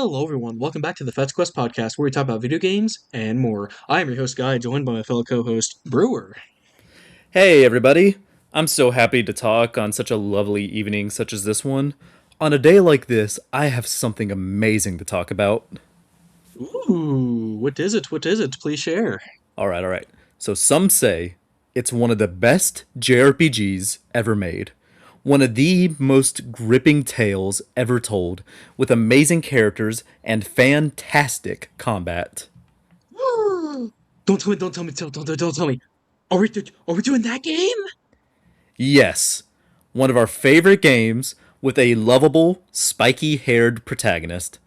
Hello, everyone. Welcome back to the Fetch Quest podcast, where we talk about video games and more. I am your host, Guy, joined by my fellow co-host, Brewer. Hey everybody! I'm so happy to talk on such a lovely evening such as this one. On a day like this, I have something amazing to talk about. Ooh, what is it? What is it? Please share. Alright. So some say it's one of the best JRPGs ever made. One of the most gripping tales ever told, with amazing characters and fantastic combat. Don't tell me, don't tell me, don't tell me. Are we doing that game? Yes, one of our favorite games with a lovable, spiky haired protagonist.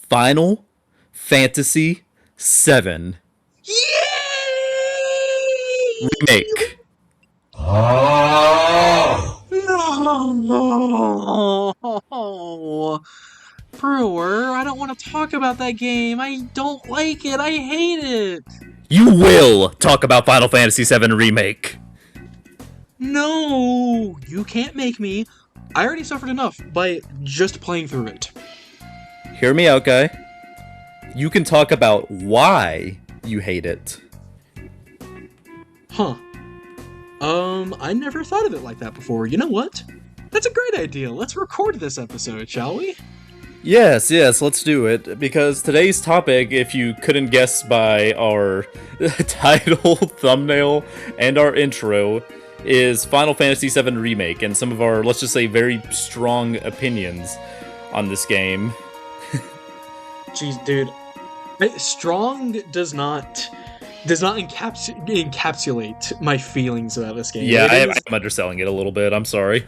Final Fantasy VII Yay! Remake. No! Brewer, I don't want to talk about that game. I don't like it. I hate it. You will talk about Final Fantasy VII Remake. No, you can't make me. I already suffered enough by just playing through it. Hear me out, guy. You can talk about why you hate it. Huh. I never thought of it like that before. You know what? That's a great idea. Let's record this episode, shall we? Yes, let's do it. Because today's topic, if you couldn't guess by our title, thumbnail, and our intro, is Final Fantasy VII Remake, and some of our, let's just say, very strong opinions on this game. Jeez, dude. Strong does not encapsulate my feelings about this game. Yeah, I'm underselling it a little bit. I'm sorry.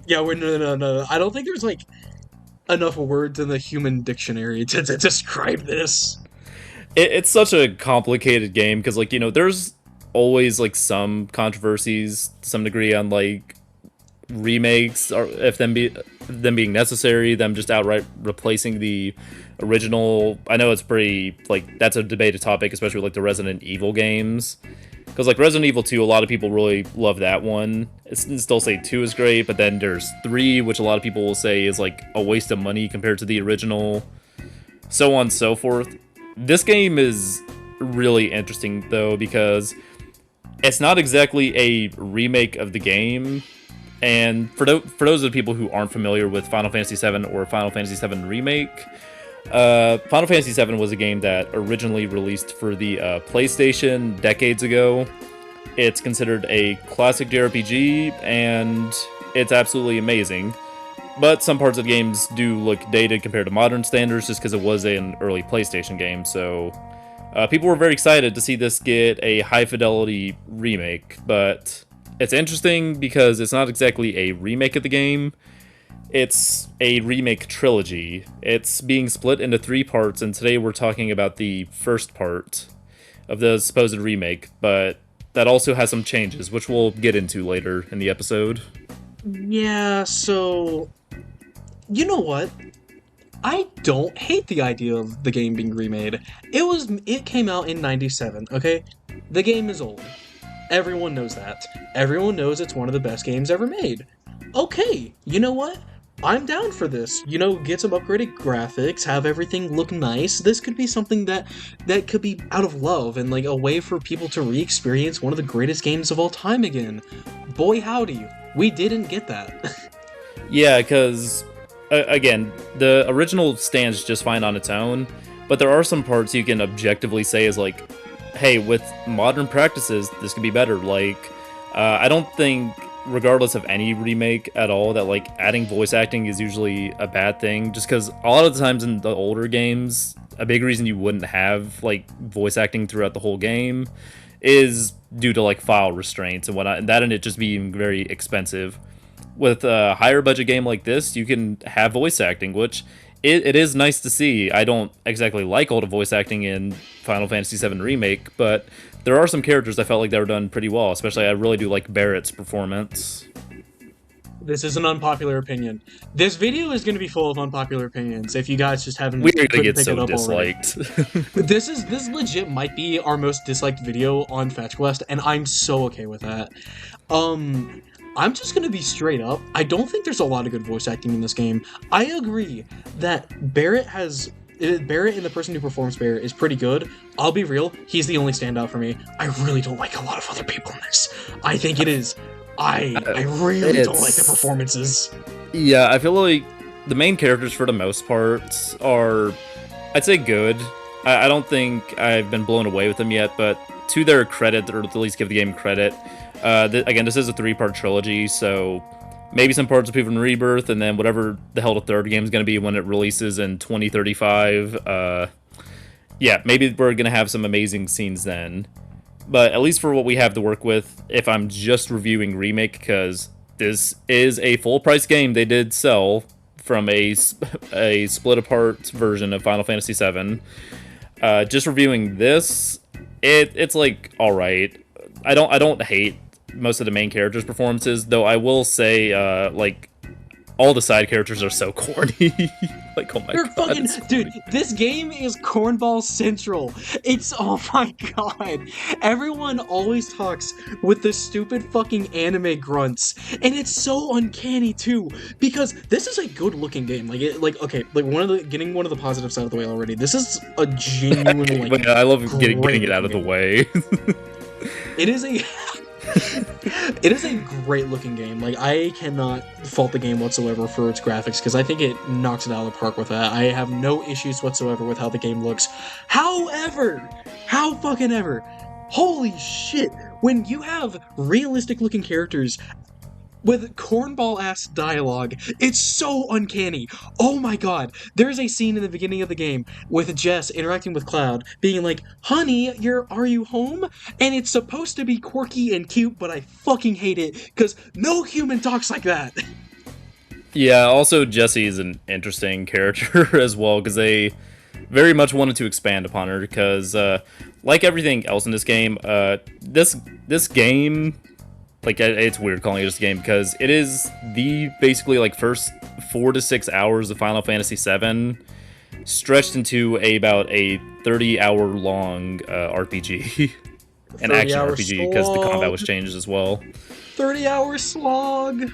Yeah, no. I don't think there's enough words in the human dictionary to describe this. It's such a complicated game because, there's always some controversies to some degree on remakes, or if them being necessary, them just outright replacing the original. I know it's pretty that's a debated topic, especially with the Resident Evil games, because Resident Evil 2, a lot of people really love that one. Still say 2 is great, but then there's 3, which a lot of people will say is a waste of money compared to the original, so on and so forth. This game is really interesting though, because it's not exactly a remake of the game. And for those of the people who aren't familiar with Final Fantasy VII or Final Fantasy VII Remake, Final Fantasy VII was a game that originally released for the PlayStation decades ago. It's considered a classic JRPG, and it's absolutely amazing. But some parts of the games do look dated compared to modern standards, just because it was an early PlayStation game. So people were very excited to see this get a high-fidelity remake, but it's interesting because it's not exactly a remake of the game. It's a remake trilogy. It's being split into 3 parts, and today we're talking about the first part of the supposed remake, but that also has some changes, which we'll get into later in the episode. Yeah, so you know what? I don't hate the idea of the game being remade. It came out in 97, okay? The game is old. Everyone knows that. Everyone knows it's one of the best games ever made. Okay, you know what? I'm down for this. Get some upgraded graphics, have everything look nice. This could be something that could be out of love and a way for people to re-experience one of the greatest games of all time again. Boy howdy, we didn't get that. Yeah, because again, the original stands just fine on its own, but there are some parts you can objectively say is hey, with modern practices, this could be better. I don't think, regardless of any remake at all, that adding voice acting is usually a bad thing, just because a lot of the times in the older games, a big reason you wouldn't have voice acting throughout the whole game is due to file restraints and whatnot, and it just being very expensive. With a higher budget game like this, you can have voice acting, which it is nice to see. I don't exactly like all the voice acting in Final Fantasy VII Remake, but there are some characters I felt like they were done pretty well. Especially, I really do like Barrett's performance. This is an unpopular opinion. This video is going to be full of unpopular opinions if you guys just haven't We're gonna get picked it so up disliked. This legit might be our most disliked video on Fetch Quest, and I'm so okay with that. I'm just gonna be straight up. I don't think there's a lot of good voice acting in this game. I agree that Barrett and the person who performs Barrett is pretty good. I'll be real, he's the only standout for me. I really don't like a lot of other people in this. I think it is. I really don't like the It's performances. Yeah, I feel like the main characters for the most part are, I'd say, good. I don't think I've been blown away with them yet, but to their credit, or at least give the game credit, again, this is a three-part trilogy, so maybe some parts appear from Rebirth, and then whatever the hell the third game is going to be when it releases in 2035. Yeah, maybe we're going to have some amazing scenes then. But at least for what we have to work with, if I'm just reviewing Remake, because this is a full price game they did sell from a split apart version of Final Fantasy VII. Just reviewing this, it's like all right. I don't hate most of the main characters' performances, though. I will say, like, all the side characters are so corny. Like, oh my You're god, fucking it's so dude. corny. This game is cornball central. It's oh my god. Everyone always talks with the stupid fucking anime grunts, and it's so uncanny too. Because this is a good-looking game. Okay, like getting one of the positives out of the way already. This is a genuine like But yeah, I love getting great it out looking of the game. way. It is a it is a great looking game. Like I cannot fault the game whatsoever for its graphics because I think it knocks it out of the park with that. I have no issues whatsoever with how the game looks. However, how fucking ever, holy shit, when you have realistic looking characters with cornball ass dialogue. It's so uncanny. Oh my god. There's a scene in the beginning of the game with Jess interacting with Cloud, being like, "Honey, are you home?" And it's supposed to be quirky and cute, but I fucking hate it because no human talks like that. Yeah, also Jessie is an interesting character as well because they very much wanted to expand upon her because, like everything else in this game, this game, like it's weird calling it just a game because it is the basically like first 4 to 6 hours of Final Fantasy VII stretched into about a 30-hour long RPG, an 30 action hour RPG because the combat slog. was changed as well. 30-hour slog.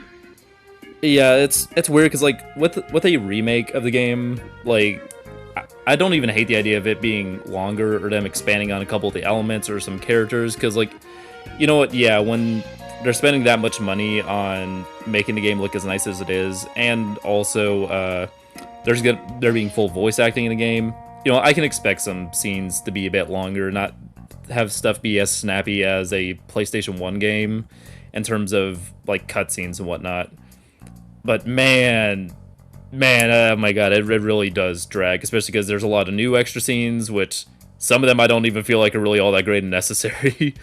Yeah, it's weird because like with a remake of the game, like I don't even hate the idea of it being longer or them expanding on a couple of the elements or some characters because like you know what, yeah, when they're spending that much money on making the game look as nice as it is, and also there being full voice acting in the game, you know, I can expect some scenes to be a bit longer, not have stuff be as snappy as a PlayStation 1 game in terms of like cutscenes and whatnot. But man, oh my god, it really does drag, especially because there's a lot of new extra scenes, which some of them I don't even feel like are really all that great and necessary.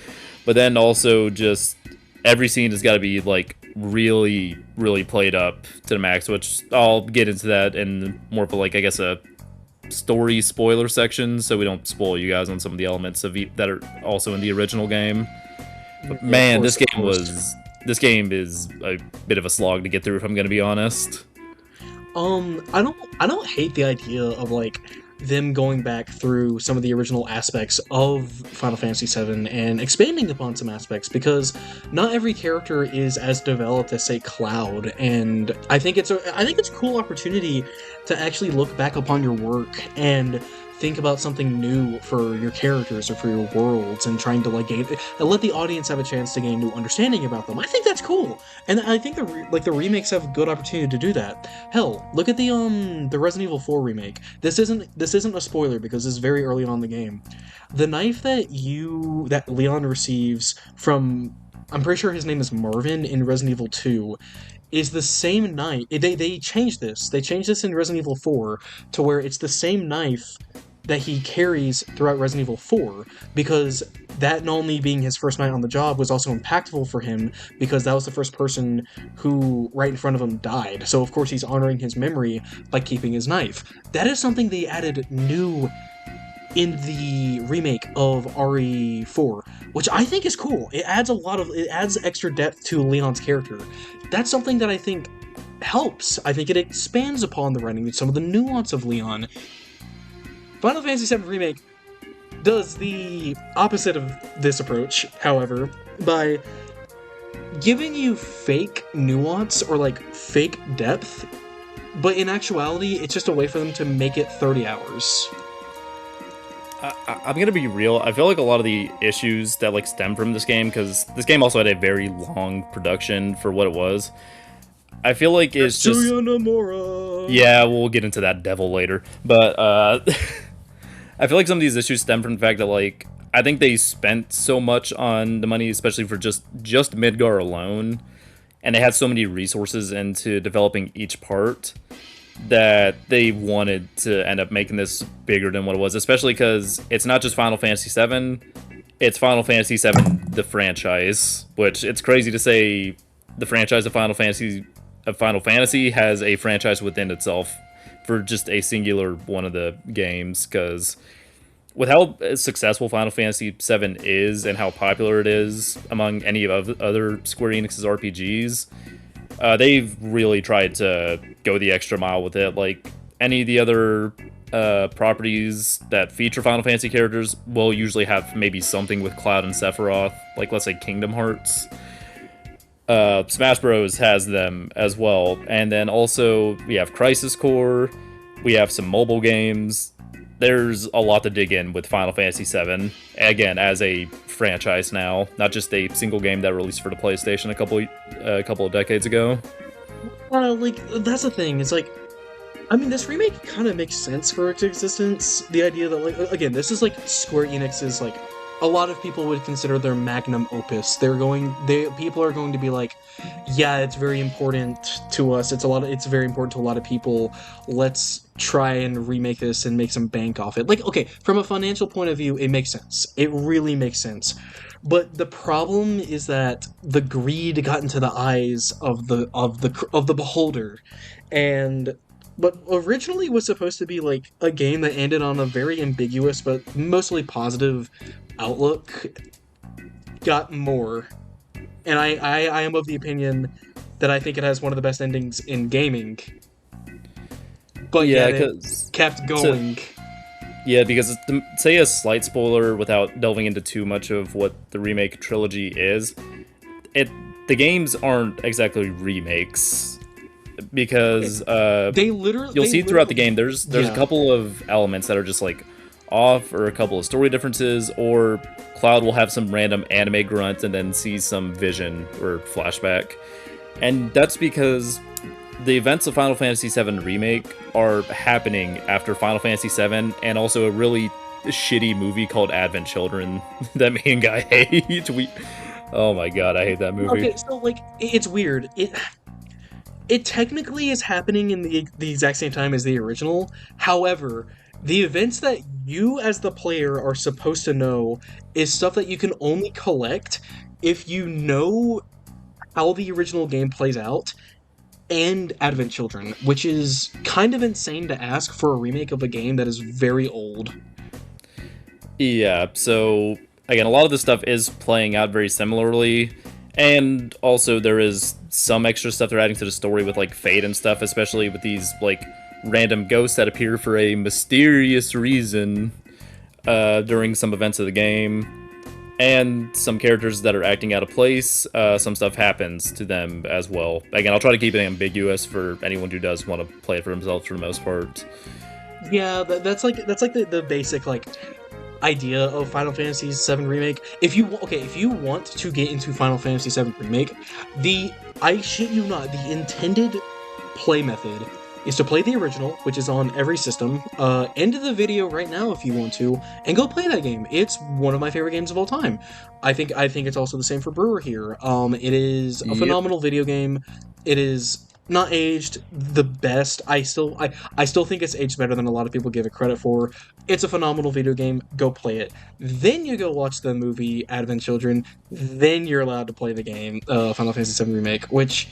But then also just every scene has got to be like really, really played up to the max, which I'll get into that in more of a, like, I guess a story spoiler section, so we don't spoil you guys on some of the elements that are also in the original game. But Yeah, of man, course, of course. this game is a bit of a slog to get through if I'm gonna be honest. I don't hate the idea of like them going back through some of the original aspects of Final Fantasy VII and expanding upon some aspects because not every character is as developed as say Cloud, and I think it's a cool opportunity to actually look back upon your work and think about something new for your characters or for your worlds and trying to like gain and let the audience have a chance to gain new understanding about them. I think that's cool, and I think the remakes have a good opportunity to do that. Hell, look at the Resident Evil 4 remake. This isn't a spoiler because this is very early on in the game. The knife that Leon receives from, I'm pretty sure his name is Marvin in Resident Evil 2, is the same knife. They changed this. They changed this in Resident Evil 4 to where it's the same knife that he carries throughout Resident Evil 4 because that not only being his first night on the job was also impactful for him because that was the first person who right in front of him died. So of course he's honoring his memory by keeping his knife. That is something they added new in the remake of RE4, which I think is cool. It adds extra depth to Leon's character. That's something that I think helps. I think it expands upon the writing, some of the nuance of Leon. Final Fantasy VII Remake does the opposite of this approach, however, by giving you fake nuance or like fake depth, but in actuality, it's just a way for them to make it 30 hours. I'm gonna be real. I feel like a lot of the issues that like stem from this game, because this game also had a very long production for what it was. I feel like it's just Tetsuya Nomura. yeah. We'll get into that devil later, but I feel like some of these issues stem from the fact that like I think they spent so much on the money, especially for just Midgar alone, and they had so many resources into developing each part that they wanted to end up making this bigger than what it was, especially because it's not just Final Fantasy VII, it's Final Fantasy VII the franchise, which it's crazy to say the franchise of Final Fantasy has a franchise within itself for just a singular one of the games, because with how successful Final Fantasy VII is and how popular it is among any of other Square Enix's RPGs, they've really tried to go the extra mile with it. Like any of the other properties that feature Final Fantasy characters will usually have maybe something with Cloud and Sephiroth, like let's say Kingdom Hearts. Smash Bros has them as well, and then also we have Crisis Core, we have some mobile games. There's a lot to dig in with Final Fantasy VII, again, as a franchise now, not just a single game that released for the PlayStation a couple of decades ago. Like, that's the thing. It's like, I mean, this remake kind of makes sense for its existence. The idea that, like, again, this is like Square Enix's, like, a lot of people would consider their magnum opus. People are going to be like, yeah, it's very important to us. It's very important to a lot of people. Let's try and remake this and make some bank off it. Like, okay, from a financial point of view, it makes sense. It really makes sense. But the problem is that the greed got into the eyes of the beholder, and but originally was supposed to be like a game that ended on a very ambiguous but mostly positive outlook, got more. And I am of the opinion that I think it has one of the best endings in gaming. But Yeah, yet it because kept going. yeah, because to say a slight spoiler without delving into too much of what the remake trilogy is, it the games aren't exactly remakes, because you'll see throughout the game there's a couple of elements that are just like off, or a couple of story differences, or Cloud will have some random anime grunt and then see some vision or flashback. And that's because the events of Final Fantasy VII Remake are happening after Final Fantasy VII and also a really shitty movie called Advent Children that me and Guy hate. Oh my god, I hate that movie. Okay, so like it's weird. It technically is happening in the exact same time as the original. However, the events that you as the player are supposed to know is stuff that you can only collect if you know how the original game plays out and Advent Children, which is kind of insane to ask for a remake of a game that is very old. Yeah, so again, a lot of this stuff is playing out very similarly, and also there is some extra stuff they're adding to the story with like fate and stuff, especially with these like random ghosts that appear for a mysterious reason during some events of the game, and some characters that are acting out of place. Some stuff happens to them as well. Again, I'll try to keep it ambiguous for anyone who does want to play it for themselves for the most part. Yeah, that's like the basic like idea of Final Fantasy VII Remake. If you want to get into Final Fantasy VII Remake, I shit you not, the intended play method is to play the original, which is on every system. End of the video right now if you want to, and go play that game. It's one of my favorite games of all time. I think it's also the same for Brewer here. It is a phenomenal video game. It is not aged the best. I still think it's aged better than a lot of people give it credit for. It's a phenomenal video game. Go play it. Then you go watch the movie Advent Children. Then you're allowed to play the game Final Fantasy VII Remake, which,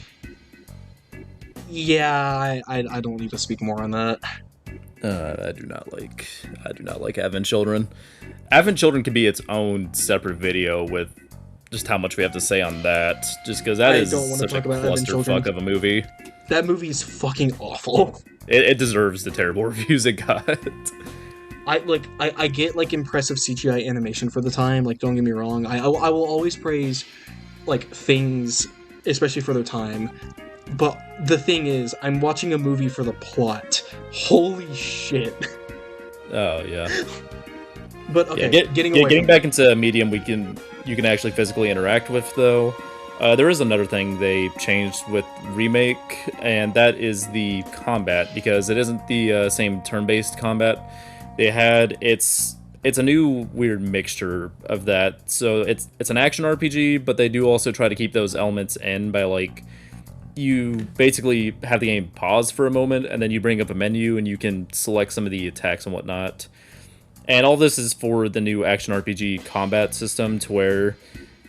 yeah, I don't need to speak more on that. I do not like Advent Children. Advent Children can be its own separate video with just how much we have to say on that, just because that is such a clusterfuck of a movie. That movie is fucking awful. It deserves the terrible reviews it got. I get like impressive CGI animation for the time. Like, don't get me wrong. I will always praise like things, especially for their time. But the thing is, I'm watching a movie for the plot. Holy shit. Oh yeah. But Yeah, okay, getting away getting from back that. into a medium you can actually physically interact with though. There is another thing they changed with Remake, and that is the combat because it isn't the same turn-based combat they had. It's a new weird mixture of that. So it's an action RPG, but they do also try to keep those elements in by like you basically have the game pause for a moment, and then you bring up a menu and you can select some of the attacks and whatnot. And all this is for the new action RPG combat system, to where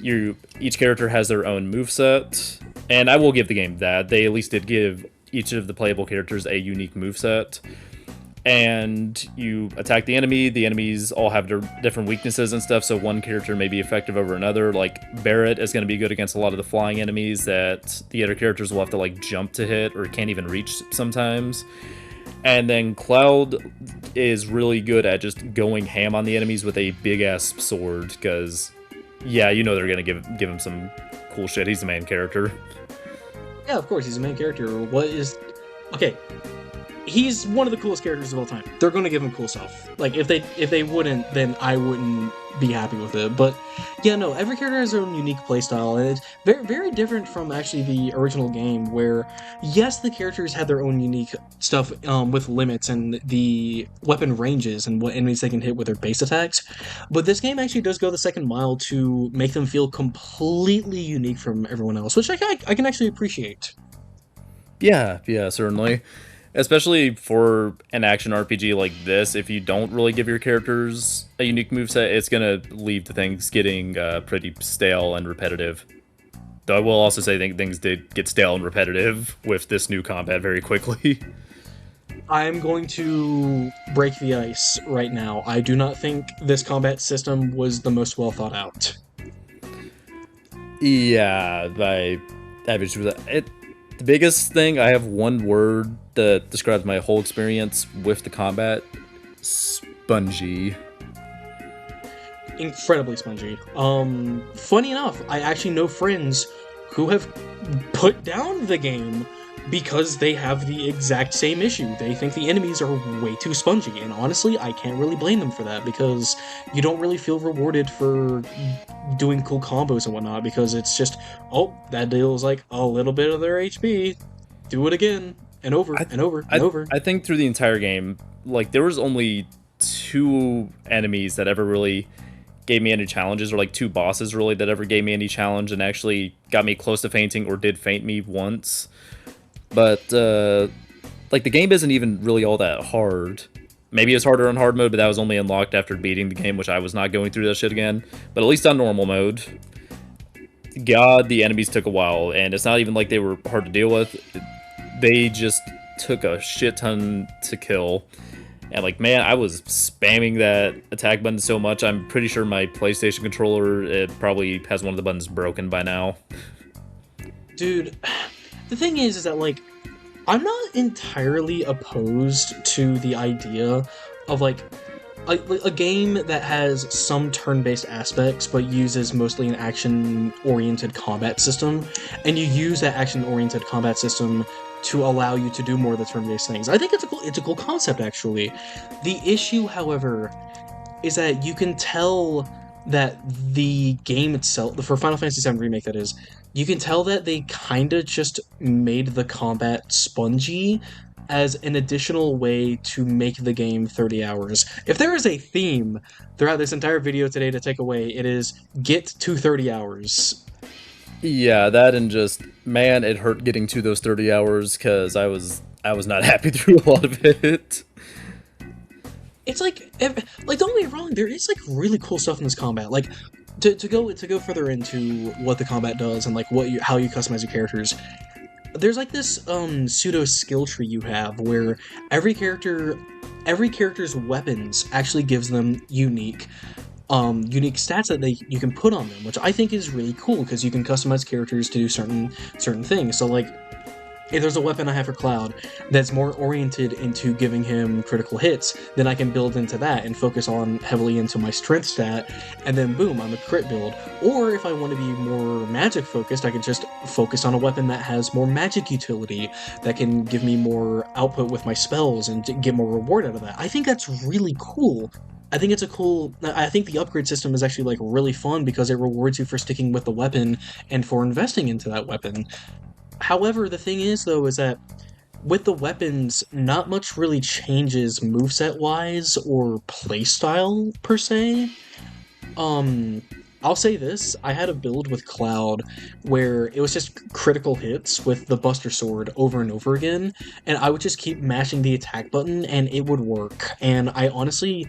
each character has their own moveset. And I will give the game that they at least did give each of the playable characters a unique moveset. And you attack the enemy. The enemies all have different weaknesses and stuff, so one character may be effective over another. Like Barrett is going to be good against a lot of the flying enemies that the other characters will have to like jump to hit or can't even reach sometimes. And then Cloud is really good at just going ham on the enemies with a big ass sword, because yeah, you know they're gonna give him some cool shit. He's the main character. Yeah, of course, he's the main character. What is... Okay, he's one of the coolest characters of all time. They're going to give him cool stuff. Like, if they wouldn't, then I wouldn't be happy with it. But yeah, no, every character has their own unique playstyle, and it's very, very different from actually the original game, where yes, the characters had their own unique stuff with limits and the weapon ranges and what enemies they can hit with their base attacks. But this game actually does go the second mile to make them feel completely unique from everyone else, which I can actually appreciate. Yeah, yeah, certainly. Especially for an action RPG like this, if you don't really give your characters a unique moveset, it's gonna leave the things getting pretty stale and repetitive. Though I will also say things did get stale and repetitive with this new combat very quickly. I'm going to break the ice right now. I do not think this combat system was the most well thought out. Yeah, by average, the biggest thing, I have one word that describes my whole experience with the combat: spongy. Incredibly spongy. Funny enough, I actually know friends who have put down the game because they have the exact same issue. They think the enemies are way too spongy, and honestly, I can't really blame them for that, because you don't really feel rewarded for doing cool combos and whatnot, because it's just, oh, that deals like a little bit of their HP, do it again, and over, and over, and over. I think through the entire game, like there was only two enemies that ever really gave me any challenges, or like two bosses really that ever gave me any challenge and actually got me close to fainting or did faint me once. But like the game isn't even really all that hard. Maybe it's harder on hard mode, but that was only unlocked after beating the game, which I was not going through that shit again. But at least on normal mode, God, the enemies took a while, and it's not even like they were hard to deal with. They just took a shit ton to kill. And like, man, I was spamming that attack button so much, I'm pretty sure my PlayStation controller, it probably has one of the buttons broken by now. Dude, the thing is that, like, I'm not entirely opposed to the idea of, like, a game that has some turn-based aspects but uses mostly an action-oriented combat system, and you use that action-oriented combat system to allow you to do more of the turn-based things. I think it's a cool concept, actually. The issue, however, is that you can tell that the game itself, for Final Fantasy VII Remake that is, you can tell that they kinda just made the combat spongy as an additional way to make the game 30 hours. If there is a theme throughout this entire video today to take away, it is get to 30 hours. Yeah, that, and just, man, it hurt getting to those 30 hours because I was not happy through a lot of it. It's like don't get me wrong, there is like really cool stuff in this combat. Like to go further into what the combat does and like how you customize your characters. There's like this pseudo skill tree you have where every character's weapons actually gives them unique stats that you can put on them, which I think is really cool because you can customize characters to do certain things. So like if there's a weapon I have for Cloud that's more oriented into giving him critical hits, then I can build into that and focus on heavily into my strength stat, and then boom, I'm a crit build. Or if I want to be more magic focused, I can just focus on a weapon that has more magic utility, that can give me more output with my spells and get more reward out of that. I think that's really cool. I think it's a cool. I think the upgrade system is actually like really fun because it rewards you for sticking with the weapon and for investing into that weapon. However, the thing is, though, is that with the weapons, not much really changes moveset wise or playstyle per se. Um, I'll say this: I had a build with Cloud where it was just critical hits with the Buster Sword over and over again, and I would just keep mashing the attack button, and it would work. And I honestly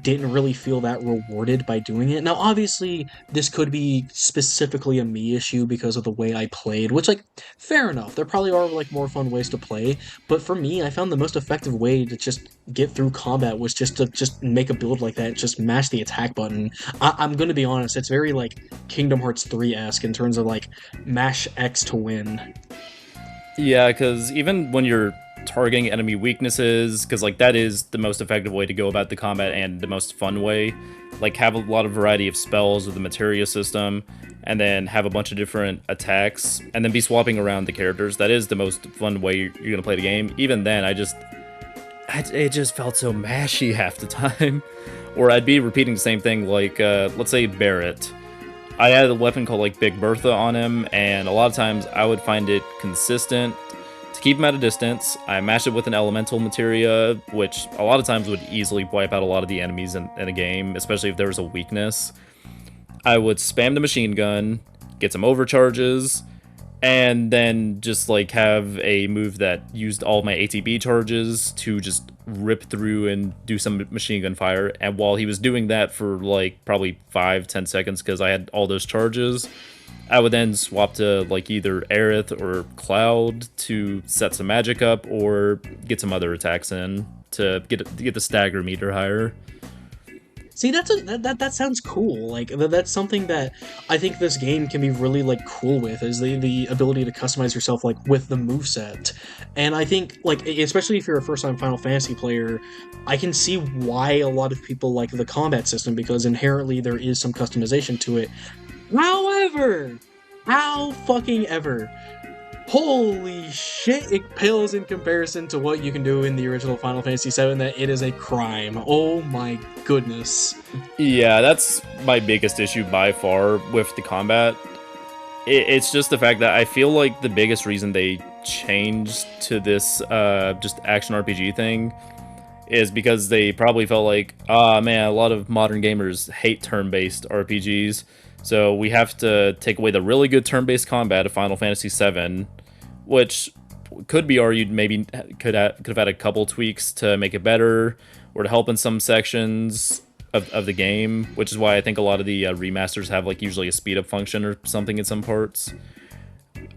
didn't really feel that rewarded by doing it. Now, obviously, this could be specifically a me issue because of the way I played, which, like, fair enough. There probably are, like, more fun ways to play, but for me, I found the most effective way to just get through combat was just to just make a build like that, just mash the attack button. I'm gonna be honest, it's very, like, Kingdom Hearts 3-esque in terms of, like, mash X to win. Yeah, because even when you're targeting enemy weaknesses, because like that is the most effective way to go about the combat and the most fun way. Like have a lot of variety of spells with the materia system, and then have a bunch of different attacks, and then be swapping around the characters. That is the most fun way you're gonna play the game. Even then, it just felt so mashy half the time. Or I'd be repeating the same thing, like let's say Barrett. I had a weapon called like Big Bertha on him, and a lot of times I would find it consistent to keep him at a distance. I mashed it with an elemental materia, which a lot of times would easily wipe out a lot of the enemies in a game, especially if there was a weakness. I would spam the machine gun, get some overcharges, and then just like have a move that used all my ATB charges to just rip through and do some machine gun fire. And while he was doing that for like probably 5-10 seconds because I had all those charges, I would then swap to like either Aerith or Cloud to set some magic up or get some other attacks in to get the stagger meter higher. See, that sounds cool. Like that's something that I think this game can be really like cool with is the ability to customize yourself like with the move set. And I think like especially if you're a first time Final Fantasy player, I can see why a lot of people like the combat system because inherently there is some customization to it. However, how fucking ever. Holy shit, it pales in comparison to what you can do in the original Final Fantasy VII, that it is a crime. Oh my goodness. Yeah, that's my biggest issue by far with the combat. It's just the fact that I feel like the biggest reason they changed to this just action RPG thing is because they probably felt like, ah man, a lot of modern gamers hate turn-based RPGs, so we have to take away the really good turn-based combat of Final Fantasy VII, which could be argued maybe could have had a couple tweaks to make it better or to help in some sections of the game, which is why I think a lot of the remasters have like usually a speed up function or something in some parts.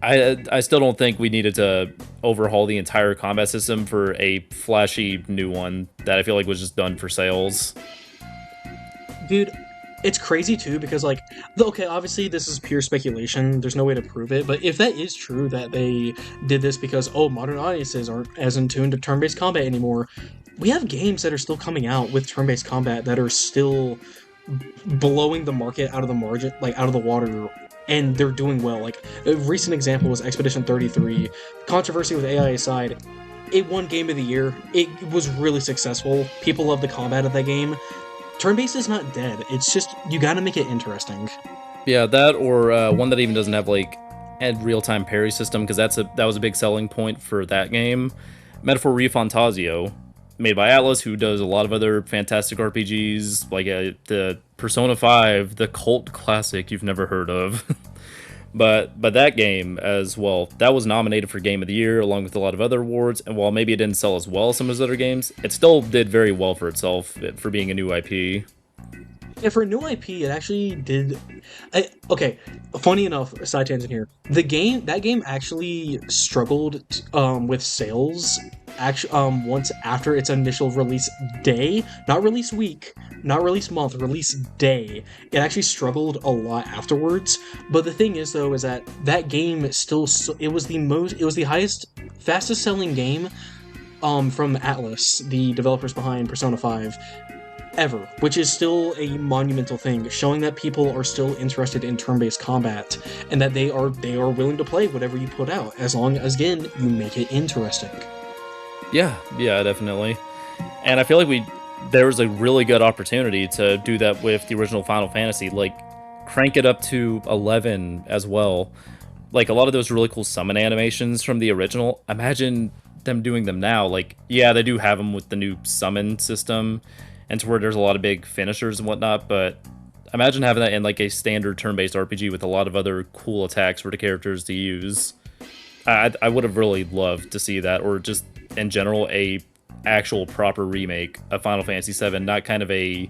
I still don't think we needed to overhaul the entire combat system for a flashy new one that I feel like was just done for sales. Dude, it's crazy too because like okay, obviously this is pure speculation, there's no way to prove it, but if that is true that they did this because modern audiences aren't as in tune to turn-based combat anymore, we have games that are still coming out with turn-based combat that are still blowing the market out of the margin, like out of the water, and they're doing well. Like a recent example was Expedition 33. Controversy with AI aside, it won Game of the Year. It was really successful. People love the combat of that game. Turn-based is not dead. It's just you gotta make it interesting. Yeah, that or one that even doesn't have like a real-time parry system, because that was a big selling point for that game. Metaphor Refantasio, made by Atlas, who does a lot of other fantastic RPGs, like the Persona 5, the cult classic you've never heard of. But that game as well, that was nominated for Game of the Year along with a lot of other awards, and while maybe it didn't sell as well as some of his other games, it still did very well for itself for being a new IP. Yeah, for a new IP, it actually did. Okay, funny enough, side tangent here. That game actually struggled with sales. Actually, once after its initial release day, not release week, not release month, release day. It actually struggled a lot afterwards. But the thing is, though, is that that game still it was the highest, fastest selling game from Atlas, the developers behind Persona 5, ever, which is still a monumental thing, showing that people are still interested in turn-based combat and that they are willing to play whatever you put out, as long as again you make it interesting. Yeah, yeah, definitely. And I feel like there was a really good opportunity to do that with the original Final Fantasy, like crank it up to 11 as well. Like a lot of those really cool summon animations from the original. Imagine them doing them now. Like, yeah, they do have them with the new summon system, and to where there's a lot of big finishers and whatnot. But imagine having that in like a standard turn-based RPG with a lot of other cool attacks for the characters to use. I would have really loved to see that, or just in general a actual proper remake of Final Fantasy VII, not kind of a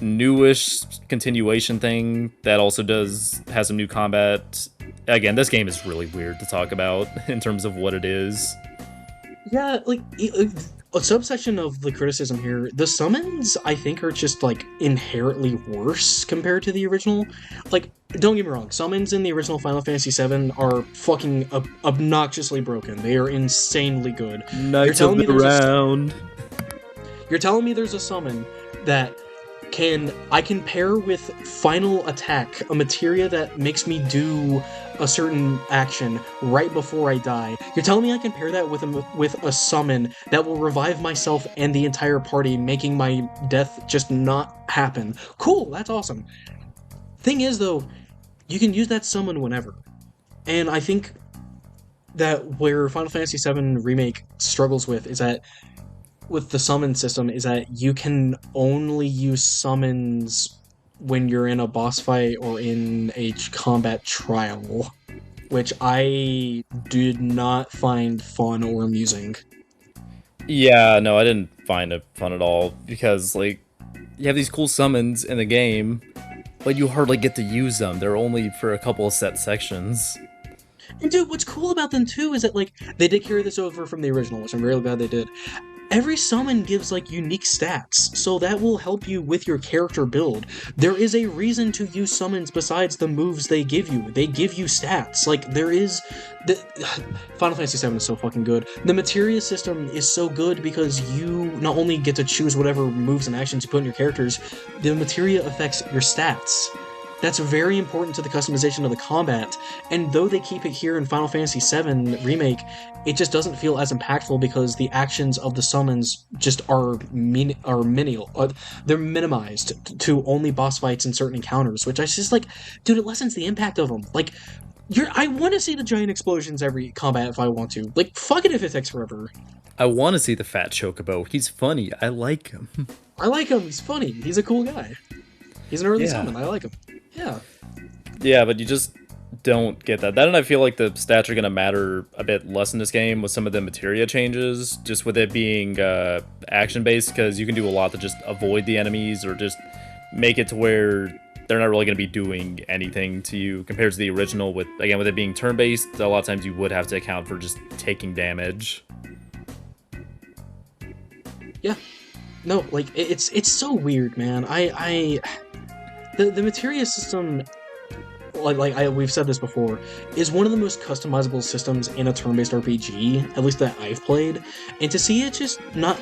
newish continuation thing that also has some new combat. Again, this game is really weird to talk about in terms of what it is. Yeah, like a subsection of the criticism here, the summons I think are just like inherently worse compared to the original. Like, don't get me wrong, summons in the original Final Fantasy VII are fucking obnoxiously broken. They are insanely good. You're Knights of telling the me there's Round. you're telling me there's a summon that I can pair with final attack, a materia that makes me do a certain action right before I die. You're telling me I can pair that with a summon that will revive myself and the entire party, making my death just not happen. Cool, that's awesome. Thing is though, you can use that summon whenever. And I think that where Final Fantasy VII Remake struggles with is that with the summon system is that you can only use summons when you're in a boss fight or in a combat trial, which I did not find fun or amusing. Yeah, no, I didn't find it fun at all because like you have these cool summons in the game, but you hardly get to use them. They're only for a couple of set sections. And dude, what's cool about them too is that like they did carry this over from the original, which I'm really glad they did. Every summon gives like unique stats, so that will help you with your character build. There is a reason to use summons besides the moves they give you. They give you stats. Like there is the Final Fantasy VII is so fucking good. The materia system is so good because you not only get to choose whatever moves and actions you put in your characters, the materia affects your stats. That's very important to the customization of the combat, and though they keep it here in Final Fantasy VII Remake, it just doesn't feel as impactful because the actions of the summons just are minimal. They're minimized to only boss fights and certain encounters, which I just like, dude, it lessens the impact of them. Like, I want to see the giant explosions every combat if I want to. Like, fuck it if it takes forever. I want to see the fat chocobo. He's funny. I like him. I like him. He's funny. He's a cool guy. He's an early Yeah. summon. I like him. Yeah. Yeah, but you just don't get that. That and I feel like the stats are going to matter a bit less in this game with some of the materia changes, just with it being action-based, because you can do a lot to just avoid the enemies or just make it to where they're not really going to be doing anything to you compared to the original. With it being turn-based, a lot of times you would have to account for just taking damage. Yeah. No, like it's so weird, man. The materia system, we've said this before, is one of the most customizable systems in a turn-based RPG, at least that I've played. And to see it just not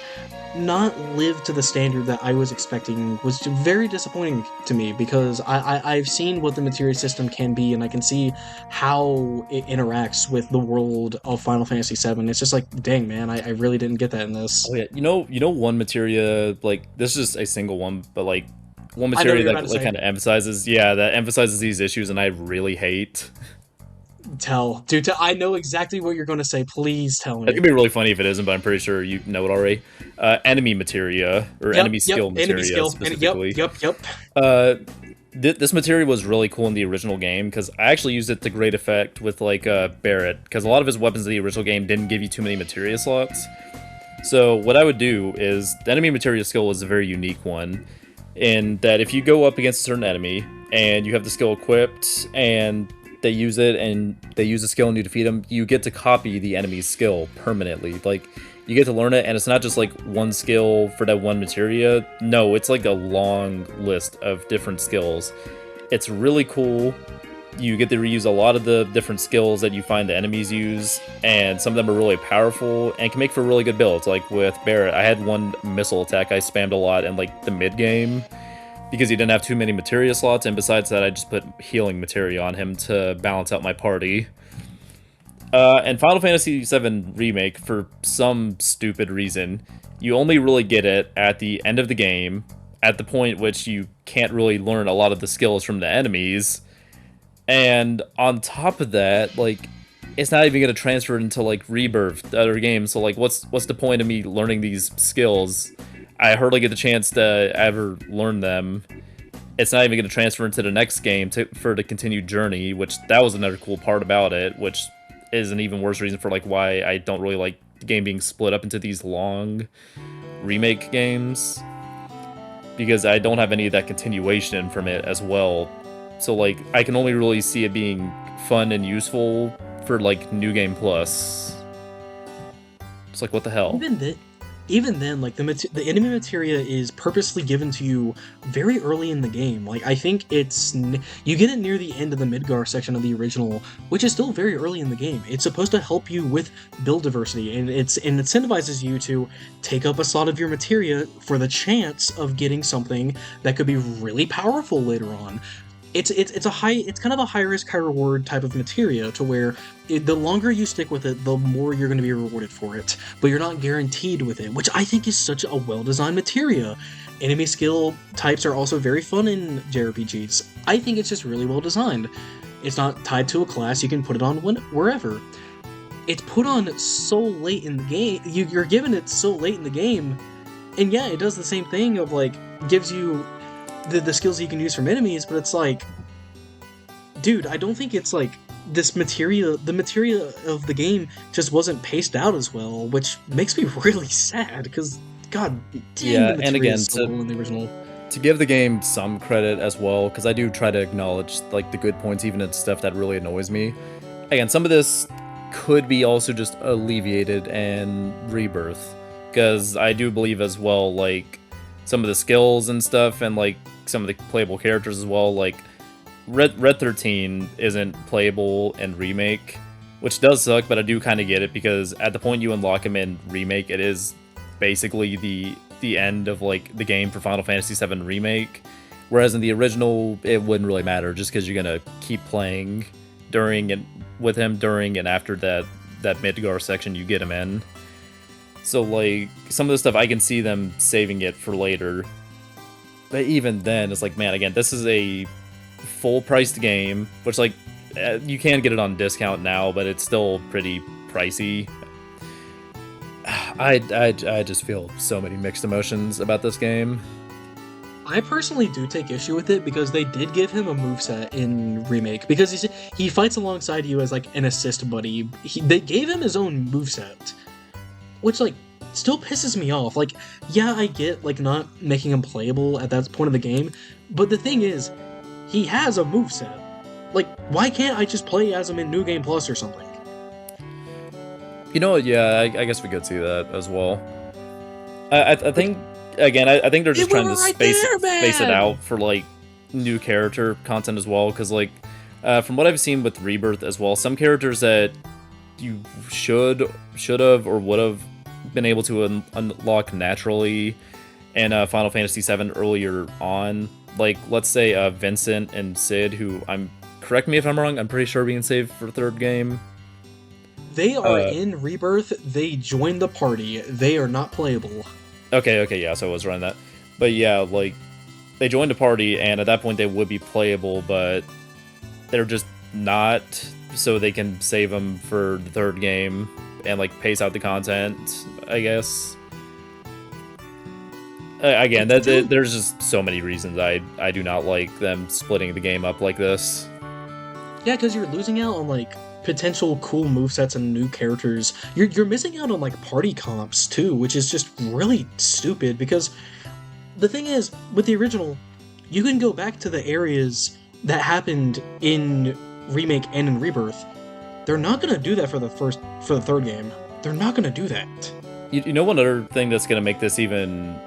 live to the standard that I was expecting was very disappointing to me, because I've seen what the materia system can be, and I can see how it interacts with the world of Final Fantasy VII. It's just like, dang, man, I really didn't get that in this. Oh yeah, one materia, like this is just a single one, but like one I know what materia you're that about to like say. kind of emphasizes these issues, and I really hate. Dude, I know exactly what you're going to say. Please tell It me. could be really funny if it isn't, but I'm pretty sure you know it already. Enemy materia or Yep, enemy yep, skill enemy materia skill. Yep, specifically. yep, yep. Uh, this materia was really cool in the original game because I actually used it to great effect with like Barrett, because a lot of his weapons in the original game didn't give you too many materia slots. So what I would do is the enemy materia skill is a very unique one, in that if you go up against a certain enemy and you have the skill equipped and they use it and they use a skill and you defeat them, you get to copy the enemy's skill permanently. Like, you get to learn it, and it's not just like one skill for that one materia. No, it's like a long list of different skills. It's really cool. You get to reuse a lot of the different skills that you find the enemies use, and some of them are really powerful and can make for really good builds. Like with Barret, I had one missile attack I spammed a lot in like the mid game because he didn't have too many materia slots, and besides that, I just put healing materia on him to balance out my party. And Final Fantasy VII Remake, for some stupid reason, you only really get it at the end of the game, at the point which you can't really learn a lot of the skills from the enemies. And on top of that, like, it's not even gonna transfer into like Rebirth, the other games. So like, what's the point of me learning these skills? I hardly get the chance to ever learn them. It's not even gonna transfer into the next game for the continued journey, which that was another cool part about it, which is an even worse reason for like why I don't really like the game being split up into these long remake games, because I don't have any of that continuation from it as well. So like, I can only really see it being fun and useful for like New Game Plus. It's like, what the hell? Even then, even then, like the enemy materia is purposely given to you very early in the game. Like I think you get it near the end of the Midgar section of the original, which is still very early in the game. It's supposed to help you with build diversity, and it incentivizes you to take up a slot of your materia for the chance of getting something that could be really powerful later on. It's kind of a high risk, high reward type of materia, to where the longer you stick with it, the more you're going to be rewarded for it, but you're not guaranteed with it, which I think is such a well designed materia. Enemy skill types are also very fun in JRPGs. I think it's just really well designed. It's not tied to a class; you can put it on wherever. It's put on so late in the game. You're given it so late in the game, and yeah, it does the same thing of like gives you the skills you can use from enemies, but it's like, dude, I don't think it's like the materia of the game just wasn't paced out as well, which makes me really sad, because god dang, Yeah, the and materia again, is so cool in the original. to give the game some credit as well, because I do try to acknowledge like the good points, even in stuff that really annoys me. Again, some of this could be also just alleviated in Rebirth, because I do believe as well, like, some of the skills and stuff, and like some of the playable characters as well, like Red 13 isn't playable in Remake, which does suck, but I do kind of get it, because at the point you unlock him in Remake, it is basically the end of like the game for Final Fantasy VII Remake, whereas in the original it wouldn't really matter, just because you're gonna keep playing during and with him during and after that Midgar section you get him in. So like, some of the stuff I can see them saving it for later, but even then it's like, man, again, this is a full priced game, which like, you can get it on discount now, but it's still pretty pricey. I just feel so many mixed emotions about this game. I personally do take issue with it, because they did give him a moveset in Remake, because he fights alongside you as like an assist buddy. They gave him his own moveset, which like still pisses me off. Like, yeah, I get like not making him playable at that point of the game, but the thing is, he has a moveset. Like, why can't I just play as him in New Game Plus or something? You know what? Yeah, I guess we could see that as well. I think, again, I think they're just trying to space it out for like new character content as well, because like, from what I've seen with Rebirth as well, some characters that you should have or would have been able to unlock naturally in Final Fantasy VII earlier on, like let's say Vincent and Sid, who correct me if I'm wrong, I'm pretty sure being saved for third game. They are in Rebirth. They joined the party. They are not playable. Okay, yeah, so I was running that. But yeah, like, they joined a party, and at that point they would be playable, but they're just not, so they can save them for the third game and like pace out the content, I guess. Again, there's just so many reasons I do not like them splitting the game up like this. Yeah, because you're losing out on like potential cool movesets and new characters. You're missing out on like party comps too, which is just really stupid, because the thing is, with the original, you can go back to the areas that happened in Remake and in Rebirth, they're not gonna do that for the third game. They're not gonna do that. You know, one other thing that's gonna make this even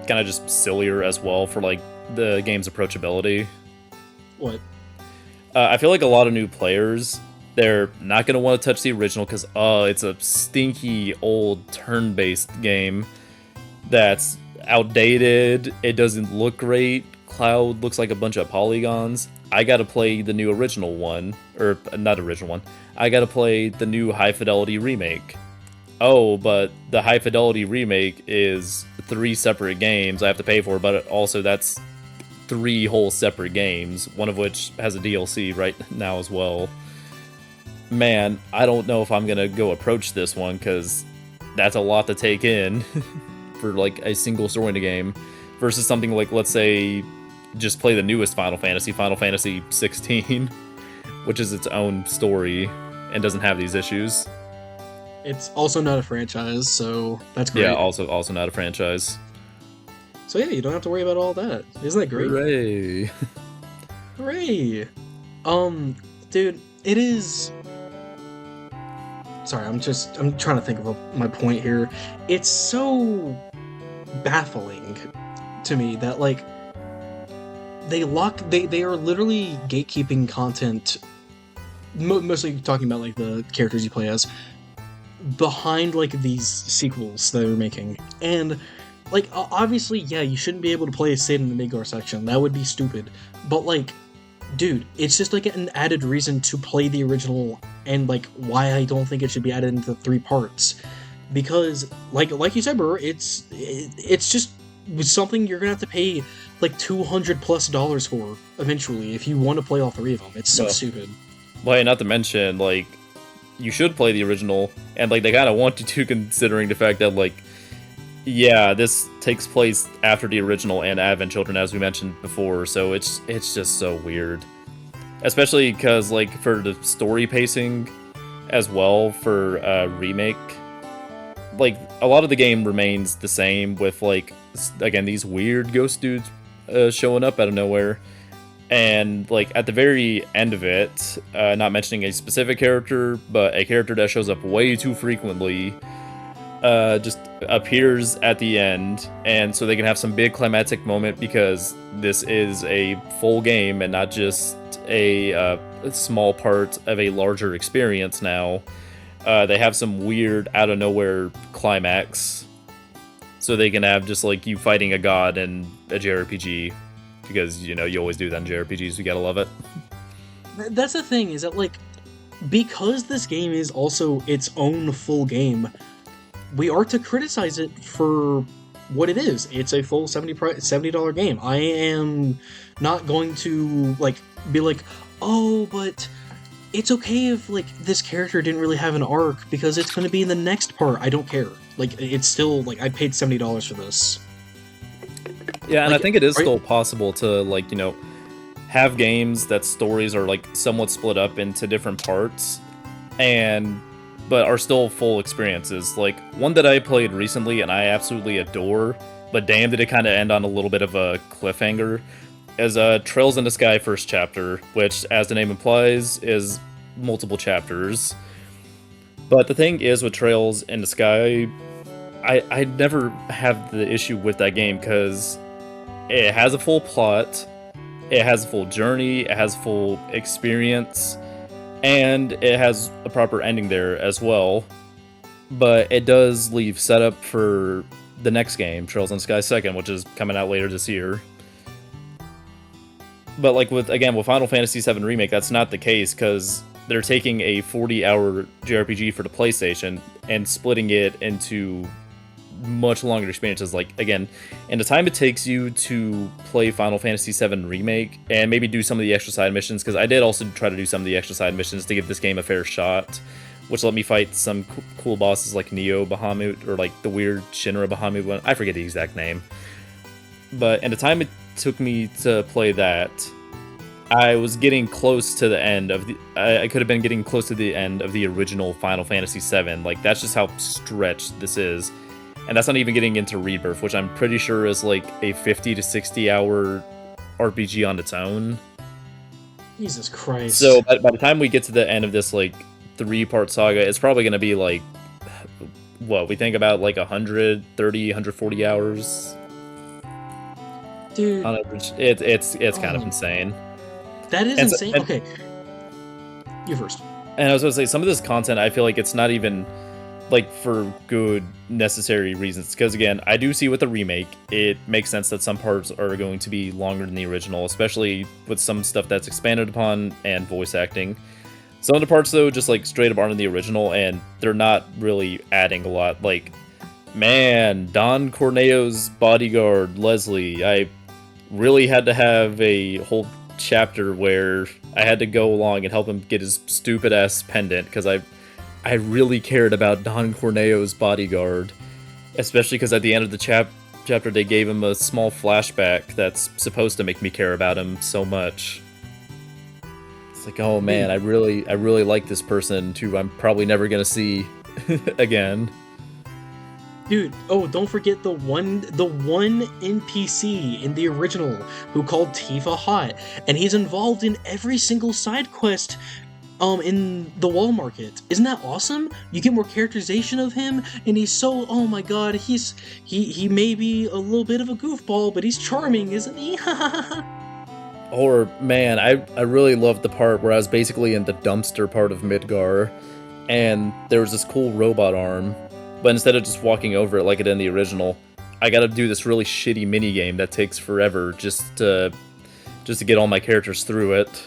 kind of just sillier as well for like the game's approachability. What? I feel like a lot of new players, they're not gonna want to touch the original because it's a stinky old turn-based game that's outdated. It doesn't look great. Cloud looks like a bunch of polygons. I gotta play the new original one, or not original one. I gotta play the new high fidelity remake. Oh, but the high fidelity remake is 3 separate games I have to pay for, but also that's 3 whole separate games, one of which has a DLC right now as well. Man, I don't know if I'm gonna go approach this one because that's a lot to take in for like a single story in a game versus something like, let's say, just play the newest Final Fantasy 16, which is its own story and doesn't have these issues. It's also not a franchise, so that's great. Yeah, also not a franchise. So yeah, you don't have to worry about all that. Isn't that great? Hooray! Hooray! Dude, it is. Sorry, I'm trying to think of my point here. It's so baffling to me that like they are literally gatekeeping content, mostly talking about like the characters you play as, behind like these sequels that they're making. And like obviously, yeah, you shouldn't be able to play a Satan in the Midgar section. That would be stupid. But like, dude, it's just like an added reason to play the original, and like why I don't think it should be added into 3 parts. Because like you said, bro, it's just something you're gonna have to pay like $200+ for eventually if you want to play all 3 of them. It's so stupid. Well, not to mention, like, you should play the original, and like they kind of want you to, considering the fact that like, yeah, this takes place after the original and Advent Children, as we mentioned before, so it's just so weird. Especially because, like, for the story pacing as well for Remake, like, a lot of the game remains the same with, like, again, these weird ghost dudes showing up out of nowhere. And, like, at the very end of it, not mentioning a specific character, but a character that shows up way too frequently, just appears at the end, and so they can have some big climactic moment because this is a full game and not just a small part of a larger experience now. They have some weird out of nowhere climax, so they can have just like you fighting a god in a JRPG, because you know you always do that in JRPGs. You gotta love it. That's the thing, is that like, because this game is also its own full game, we are to criticize it for what it is. It's a full $70 game. I am not going to like be like, oh, but it's okay if like this character didn't really have an arc because it's going to be in the next part. I don't care. Like, it's still like, I paid $70 for this. Yeah, and like, I think it is still possible to, like, you know, have games that stories are like somewhat split up into different parts, but are still full experiences. Like, one that I played recently and I absolutely adore, but damn did it kind of end on a little bit of a cliffhanger, is Trails in the Sky First Chapter, which, as the name implies, is multiple chapters. But the thing is, with Trails in the Sky, I never have the issue with that game because it has a full plot, it has a full journey, it has full experience, and it has a proper ending there as well. But it does leave setup for the next game, Trails in the Sky Second, which is coming out later this year. But like with Final Fantasy VII Remake, that's not the case, because they're taking a 40-hour JRPG for the PlayStation and splitting it into much longer experiences. Like, again, in the time it takes you to play Final Fantasy VII Remake and maybe do some of the extra side missions, because I did also try to do some of the extra side missions to give this game a fair shot, which let me fight some cool bosses like Neo Bahamut, or like the weird Shinra Bahamut one. I forget the exact name. But in the time it took me to play that, I was getting close to the end of the... I could have been getting close to the end of the original Final Fantasy VII. Like, that's just how stretched this is. And that's not even getting into Rebirth, which I'm pretty sure is like a 50 to 60 hour RPG on its own. Jesus So Christ. by the time we get to the end of this like 3-part saga, it's probably going to be like what we think about like 130, 140 hours Dude, on average. It's kind of oh, insane. that is And so, insane. and, Okay, you first. and I was going to say some of this content I feel like it's not even like for good necessary reasons because again I do see with the remake it makes sense that some parts are going to be longer than the original, especially with some stuff that's expanded upon and voice acting. Some of the parts though just like straight up aren't in the original and they're not really adding a lot. Like man, Don Corneo's bodyguard Leslie, I really had to have a whole chapter where I had to go along and help him get his stupid ass pendant because I really cared about Don Corneo's bodyguard, especially because at the end of the chapter they gave him a small flashback that's supposed to make me care about him so much. It's like, oh man, Dude, I really like this person who I'm probably never gonna see again. dude, oh, don't forget the one NPC in the original who called Tifa hot, and he's involved in every single side quest in the wall market. Isn't that awesome? You get more characterization of him, and he's so, oh my god, he may be a little bit of a goofball, but he's charming, isn't he? Or man, I really loved the part where I was basically in the dumpster part of Midgar, and there was this cool robot arm, but instead of just walking over it like it did in the original, I got to do this really shitty mini game that takes forever just to get all my characters through it.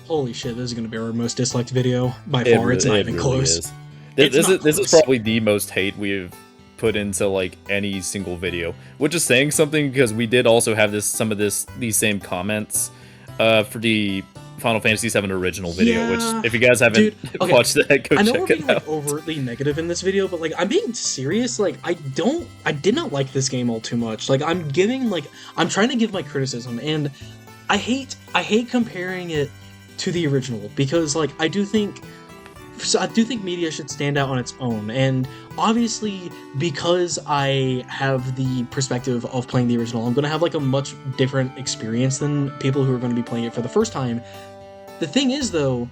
Holy shit, this is gonna be our most disliked video by It far. It's not it even really close. is. It's not This is close. probably the most hate we've put into like any single video, which is saying something because we did also have these same comments for the Final Fantasy VII original video. Which, Yeah, if you guys haven't dude. Okay, watched that, go I know we're check being it like out. overtly negative in this video, but like I'm being serious. Like I did not like this game all too much. Like I'm trying to give my criticism, and I hate comparing it to the original because like I do think media should stand out on its own, and obviously because I have the perspective of playing the original, I'm gonna have like a much different experience than people who are going to be playing it for the first time. The thing is though,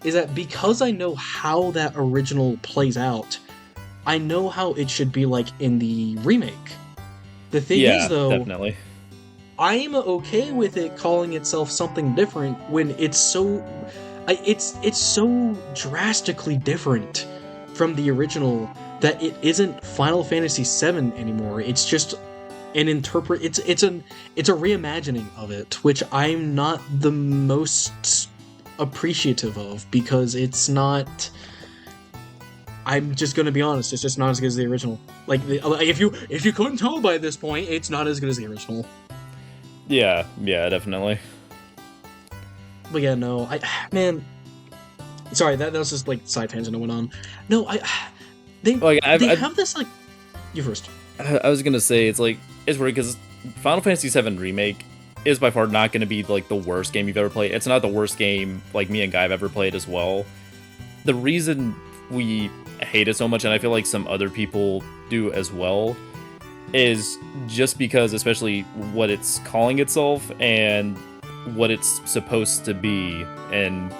is that because I know how that original plays out, I know how it should be like in the remake. The thing is Yeah, though, definitely. I'm okay with it calling itself something different when it's so drastically different from the original that it isn't Final Fantasy VII anymore. It's just an interpret. It's a reimagining of it, which I'm not the most appreciative of because it's not. I'm just gonna be honest. It's just not as good as the original. If you couldn't tell by this point, it's not as good as the original. Yeah, yeah, definitely. But yeah, no, man. Sorry, that was just like side tangent I went on. No, they Like they have this like you first. I was gonna say it's weird because Final Fantasy VII Remake is by far not gonna be like the worst game you've ever played. It's not the worst game like me and Guy have ever played as well. The reason we hate it so much, and I feel like some other people do as well, is just because especially what it's calling itself and what it's supposed to be in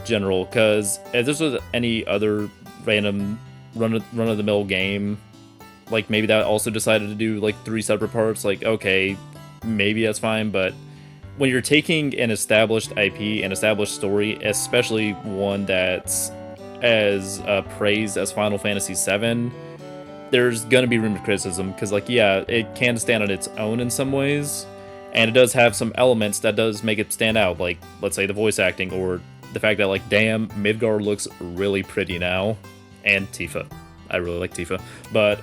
general. Because if this was any other random run of the mill game, like maybe that also decided to do like 3 separate parts, like okay, maybe that's fine. But when you're taking an established IP, an established story, especially one that's as praised as Final Fantasy VII, there's gonna be room for criticism because, like, yeah, it can stand on its own in some ways, and it does have some elements that does make it stand out, like let's say the voice acting or the fact that, like, damn, Midgar looks really pretty now, and Tifa. I really like Tifa, but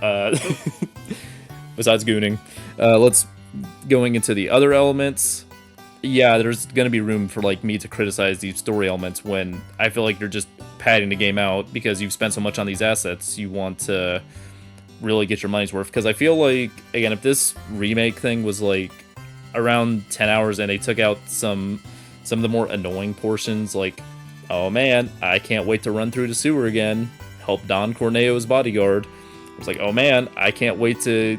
besides gooning, let's going into the other elements. Yeah, there's gonna be room for like me to criticize these story elements when I feel like you're just padding the game out because you've spent so much on these assets. You want to really get your money's worth. Because I feel like, again, if this remake thing was like around 10 hours and they took out some of the more annoying portions, like, oh man, I can't wait to run through the sewer again, help Don Corneo's bodyguard. It's like, oh man, I can't wait to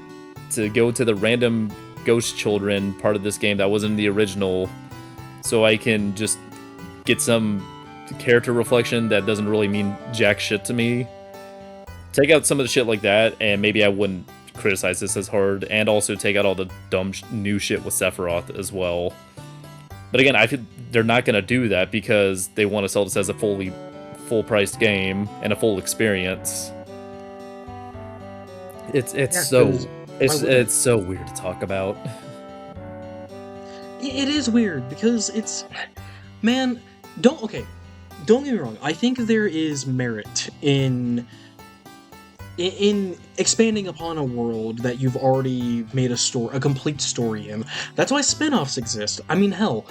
go to the random ghost children part of this game that wasn't in the original so I can just get some character reflection that doesn't really mean jack shit to me. Take out some of the shit like that, and maybe I wouldn't criticize this as hard, and also take out all the dumb new shit with Sephiroth as well. But again, I feel they're not going to do that because they want to sell this as a full-priced game and a full experience. It's Yeah, so because it's so weird to talk about. it is weird because it's, man, don't get me wrong. I think there is merit in expanding upon a world that you've already made a complete story in. That's why spin-offs exist. I mean, hell,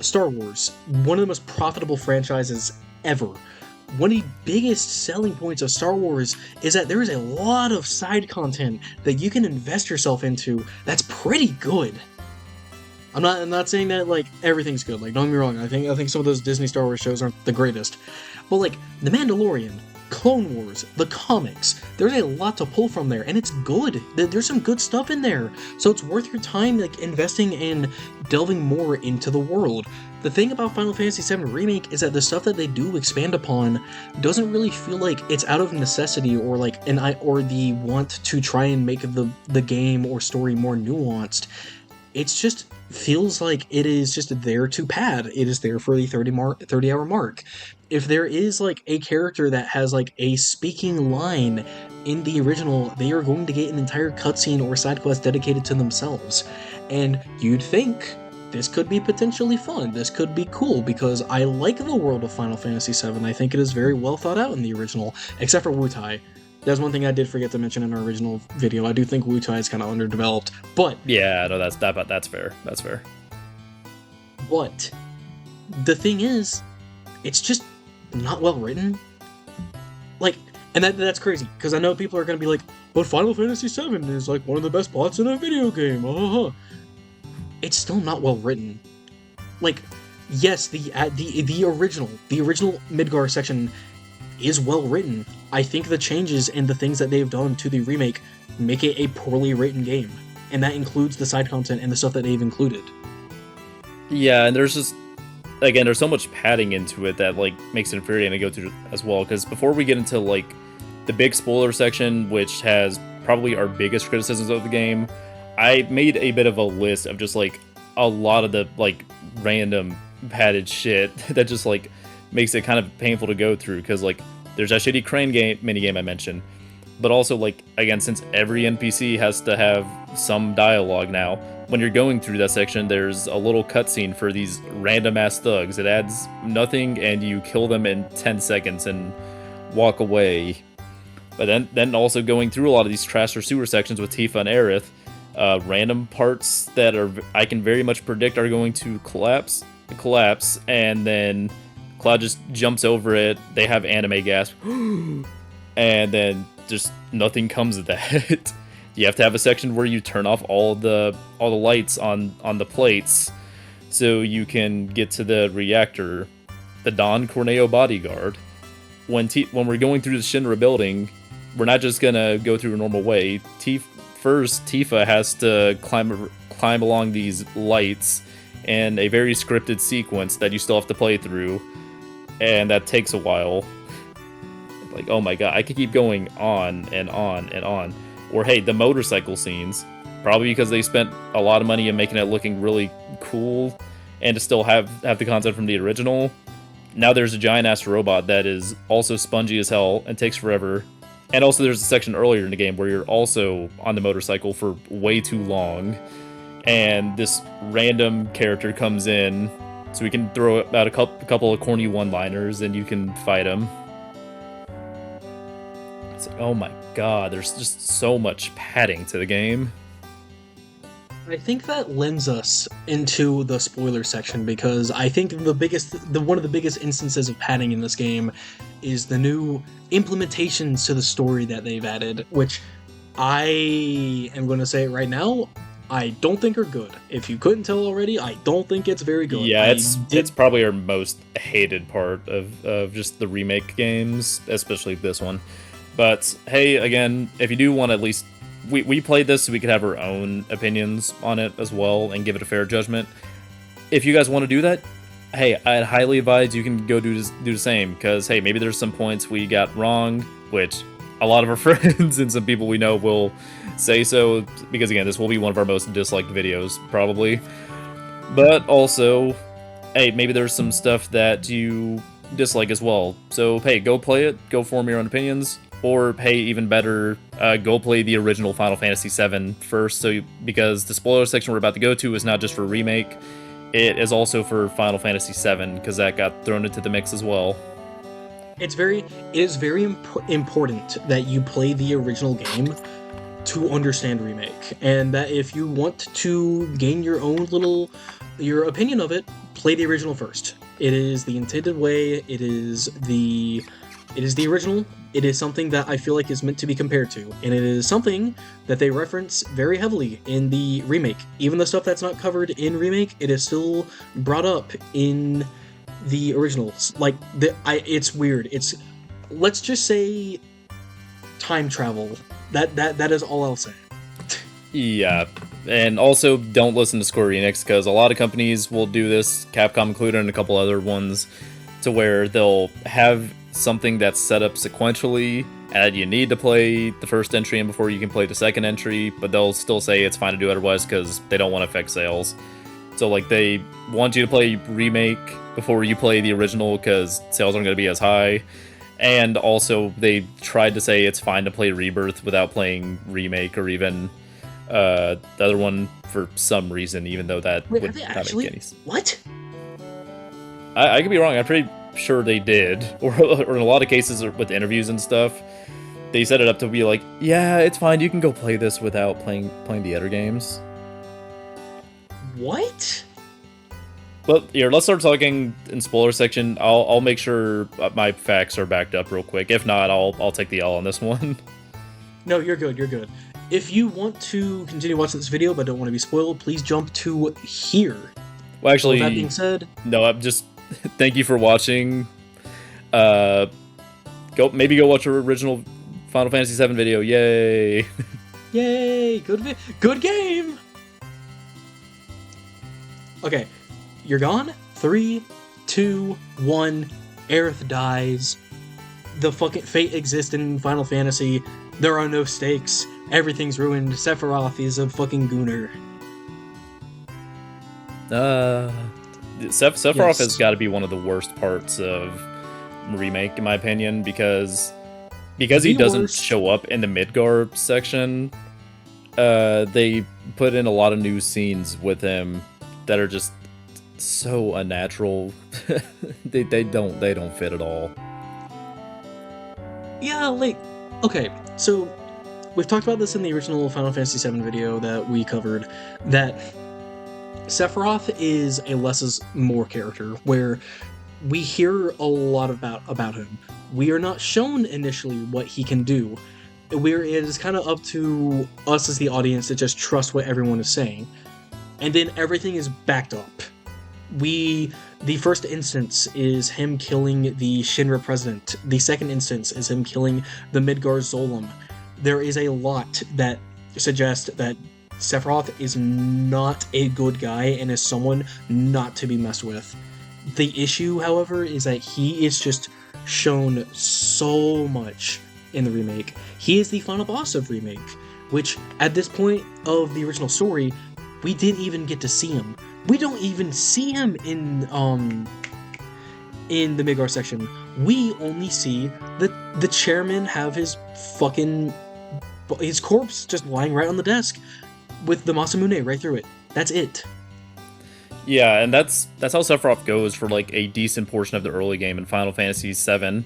Star Wars, one of the most profitable franchises ever. One of the biggest selling points of Star Wars is that there is a lot of side content that you can invest yourself into that's pretty good. I'm not saying that like everything's good. Like, don't get me wrong. I think some of those Disney Star Wars shows aren't the greatest, but like The Mandalorian, Clone Wars, the comics, there's a lot to pull from there, and it's good. There's some good stuff in there, so it's worth your time like investing and delving more into the world. The thing about Final Fantasy VII Remake is that the stuff that they do expand upon doesn't really feel like it's out of necessity or like or the want to try and make the game or story more nuanced. It's just feels like it is just there to pad. It is there for the 30-hour mark. If there is like a character that has like a speaking line in the original, they are going to get an entire cutscene or side quest dedicated to themselves. And you'd think this could be potentially fun. This could be cool because I like the world of Final Fantasy VII. I think it is very well thought out in the original, except for Wutai. That's one thing I did forget to mention in our original video. I do think Wutai is kind of underdeveloped, but Yeah, no, that's fair. That's fair. But the thing is, it's just not well written. Like, and that's crazy because I know people are gonna be like, "But Final Fantasy VII is like one of the best plots in a video game." It's still not well written. Like, yes, the original Midgar section is well written. I think the changes and the things that they've done to the remake make it a poorly written game, and that includes the side content and the stuff that they've included. Yeah, and there's so much padding into it that like makes it infuriating to go through as well. Because before we get into like the big spoiler section, which has probably our biggest criticisms of the game, I made a bit of a list of just like a lot of the like random padded shit that just like makes it kind of painful to go through. Because like there's that shitty crane minigame I mentioned, but also like again, since every NPC has to have some dialogue now, when you're going through that section, there's a little cutscene for these random ass thugs. It adds nothing, and you kill them in 10 seconds and walk away. But then also going through a lot of these trash or sewer sections with Tifa and Aerith, random parts that I can very much predict are going to collapse, and then Cloud just jumps over it. They have anime gasp, and then just nothing comes of that. You have to have a section where you turn off all the lights on the plates, so you can get to the reactor, the Don Corneo bodyguard. When we're going through the Shinra building, we're not just gonna go through a normal way. First, Tifa has to climb along these lights in a very scripted sequence that you still have to play through, and that takes a while. Like, oh my god, I could keep going on and on and on. Or hey, the motorcycle scenes, probably because they spent a lot of money in making it looking really cool, and to still have the concept from the original. Now there's a giant ass robot that is also spongy as hell and takes forever. And also there's a section earlier in the game where you're also on the motorcycle for way too long, and this random character comes in, so we can throw out a couple of corny one-liners and you can fight him. It's like, oh my god, there's just so much padding to the game. I think that lends us into the spoiler section because I think one of the biggest instances of padding in this game is the new implementations to the story that they've added, which I am going to say it right now, I don't think are good. If you couldn't tell already, I don't think it's very good. Yeah, it's probably our most hated part of just the remake games, especially this one. But hey, again, if you do want to at least... We played this so we could have our own opinions on it as well and give it a fair judgment. if you guys want to do that, hey, I'd highly advise you can go do the same. Because hey, maybe there's some points we got wrong, which a lot of our friends and some people we know will say so. Because again, this will be one of our most disliked videos probably. But also, hey, maybe there's some stuff that you dislike as well. So hey, go play it, go form your own opinions, or hey, even better, go play the original Final Fantasy VII first. Because the spoiler section we're about to go to is not just for Remake, it is also for Final Fantasy VII because that got thrown into the mix as well. It is very important that you play the original game to understand Remake, and that if you want to gain your opinion of it, play the original first. It is the intended way. It is the original. It is something that I feel like is meant to be compared to, and it is something that they reference very heavily in the remake. Even the stuff that's not covered in Remake, it is still brought up in the originals. Like it's weird. It's, let's just say, time travel. That is all I'll say. Yeah, and also don't listen to Square Enix because a lot of companies will do this, Capcom included, and a couple other ones, to where they'll have something that's set up sequentially, and you need to play the first entry in before you can play the second entry, but they'll still say it's fine to do otherwise because they don't want to affect sales. So like they want you to play Remake before you play the original because sales aren't going to be as high. And also they tried to say it's fine to play Rebirth without playing Remake or even the other one for some reason, even though that Wait, would are they not actually? make any sense. What? I could be wrong. I'm pretty sure they did, or in a lot of cases with interviews and stuff, they set it up to be like, yeah, it's fine. You can go play this without playing the other games. What? But here, let's start talking in spoiler section. I'll make sure my facts are backed up real quick. If not, I'll take the L on this one. No, you're good. You're good. If you want to continue watching this video but don't want to be spoiled, please jump to here. Well, actually, so with that being said, no. I'm just thank you for watching. Go go watch our original Final Fantasy VII video. Yay! yay! Good game. Okay, you're gone. 3, 2, 1. Aerith dies. The fucking fate exists in Final Fantasy. There are no stakes. Everything's ruined. Sephiroth is a fucking gooner. Sephiroth Yes. has got to be one of the worst parts of Remake, in my opinion, because he doesn't worst. show up in the Midgar section. They put in a lot of new scenes with him that are just so unnatural. they don't fit at all. Yeah, like, okay, so we've talked about this in the original Final Fantasy VII video that we covered, that Sephiroth is a less is more character, where we hear a lot about him. We are not shown initially what he can do. It is kind of up to us as the audience to just trust what everyone is saying. And then everything is backed up. The first instance is him killing the Shinra president. The second instance is him killing the Midgar Zolom. There is a lot that suggests that Sephiroth is not a good guy and is someone not to be messed with. The issue, however, is that he is just shown so much in the remake. He is the final boss of Remake, which at this point of the original story, we didn't even get to see him. We don't even see him in the Midgar section. We only see the chairman have his corpse just lying right on the desk with the Masamune right through it. That's it. Yeah, and that's how Sephiroth goes for like a decent portion of the early game in Final Fantasy VII.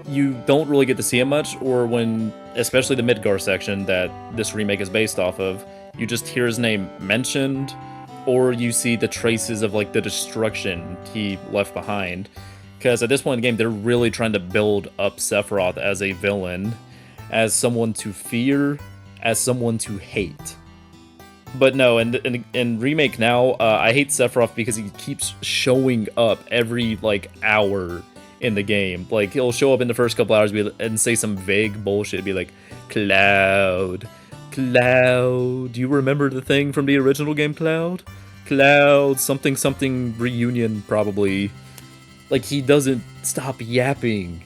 You don't really get to see him much, or when, especially the Midgar section that this remake is based off of, you just hear his name mentioned, or you see the traces of like the destruction he left behind. Because at this point in the game, they're really trying to build up Sephiroth as a villain, as someone to fear, as someone to hate. But no, in Remake now, I hate Sephiroth because he keeps showing up every like hour in the game. Like he'll show up in the first couple hours and say some vague bullshit, be like, Cloud, do you remember the thing from the original game, Cloud? Cloud, something something reunion, probably. Like, he doesn't stop yapping.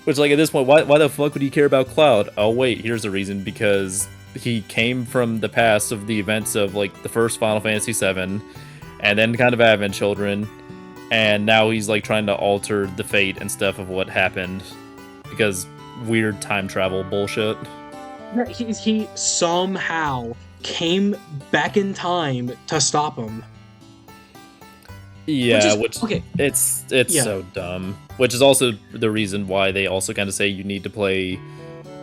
Which, like, at this point, why the fuck would he care about Cloud? Oh, wait, here's the reason. Because he came from the past of the events of, like, the first Final Fantasy VII, and then kind of Advent Children, and now he's, like, trying to alter the fate and stuff of what happened. Because weird time travel bullshit. Yeah, he somehow came back in time to stop him. Yeah, Which is okay. it's Yeah, so dumb. Which is also the reason why they also kind of say you need to play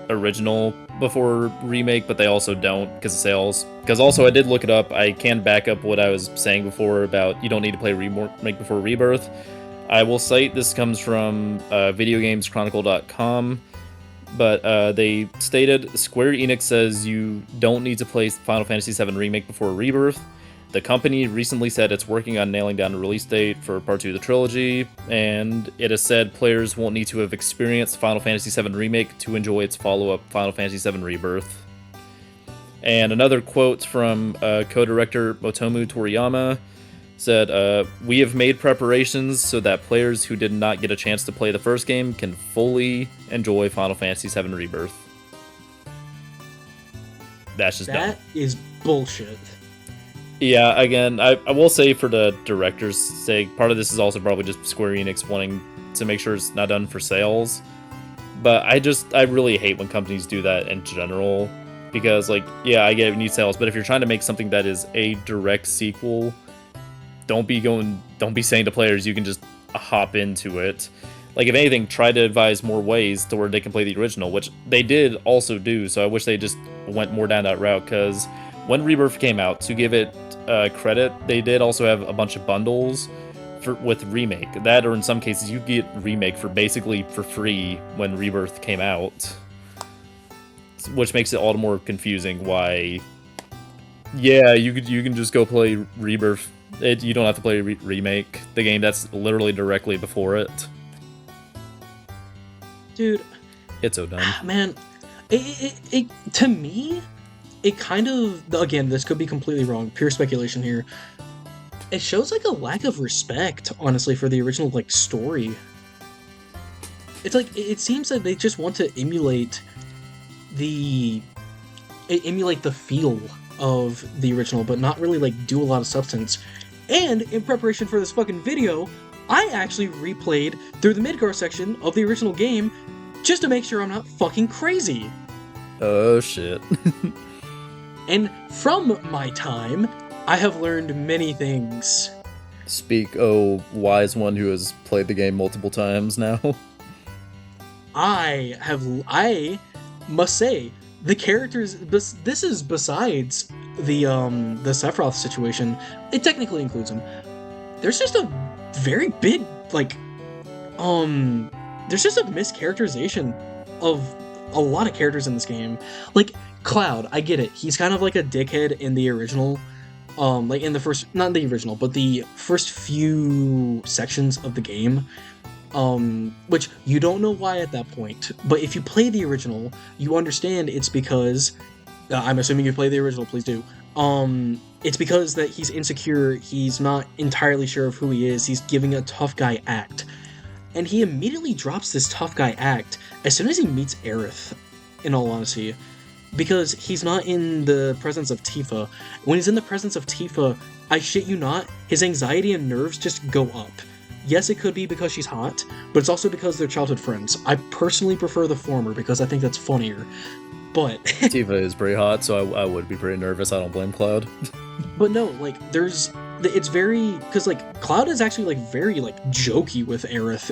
original before remake, but they also don't because of sales. Because also I did look it up. I can back up what I was saying before about you don't need to play remake before rebirth. I will cite this comes from videogameschronicle.com, but they stated Square Enix says you don't need to play Final Fantasy VII Remake before rebirth. The company recently said it's working on nailing down a release date for Part 2 of the trilogy, and it has said players won't need to have experienced Final Fantasy VII Remake to enjoy its follow-up Final Fantasy VII Rebirth. And another quote from co-director Motomu Toriyama said, "We have made preparations so that players who did not get a chance to play the first game can fully enjoy Final Fantasy VII Rebirth." That's just dumb. that is bullshit. Yeah, again, I will say for the director's sake, part of this is also probably just Square Enix wanting to make sure it's not done for sales. But I really hate when companies do that in general. Because, like, yeah, I get it, you need sales, but if you're trying to make something that is a direct sequel, don't be saying to players you can just hop into it. Like, if anything, try to advise more ways to where they can play the original, which they did also do, so I wish they just went more down that route, because when Rebirth came out, to give it credit, they did also have a bunch of bundles with Remake. That, or in some cases, you get Remake for basically for free when Rebirth came out. Which makes it all the more confusing why, yeah, you can just go play Rebirth. You don't have to play Remake, the game that's literally directly before it. Dude, it's so dumb. Man, it to me, it kind of, again, this could be completely wrong, pure speculation here. It shows like a lack of respect, honestly, for the original like story. It's like it seems that they just want to emulate the feel of the original, but not really like do a lot of substance. And in preparation for this fucking video, I actually replayed through the Midgar section of the original game just to make sure I'm not fucking crazy. Oh shit. And from my time, I have learned many things. Speak, oh wise one who has played the game multiple times now. I must say, the characters, this is besides the Sephiroth situation, it technically includes him. There's just a very big, like, there's just a mischaracterization of a lot of characters in this game. Like, Cloud, I get it. He's kind of like a dickhead in the original, like in the first, not the original, but the first few sections of the game. Which you don't know why at that point, but if you play the original, you understand it's because, I'm assuming you play the original, please do. It's because that he's insecure, he's not entirely sure of who he is, he's giving a tough guy act. And he immediately drops this tough guy act as soon as he meets Aerith, in all honesty. Because he's not in the presence of Tifa. When he's in the presence of Tifa, I shit you not, his anxiety and nerves just go up. Yes, it could be because she's hot, but it's also because they're childhood friends. I personally prefer the former because I think that's funnier. But Tifa is pretty hot, so I would be pretty nervous. I don't blame Cloud. But no, like, it's very, because like Cloud is actually like very like jokey with Aerith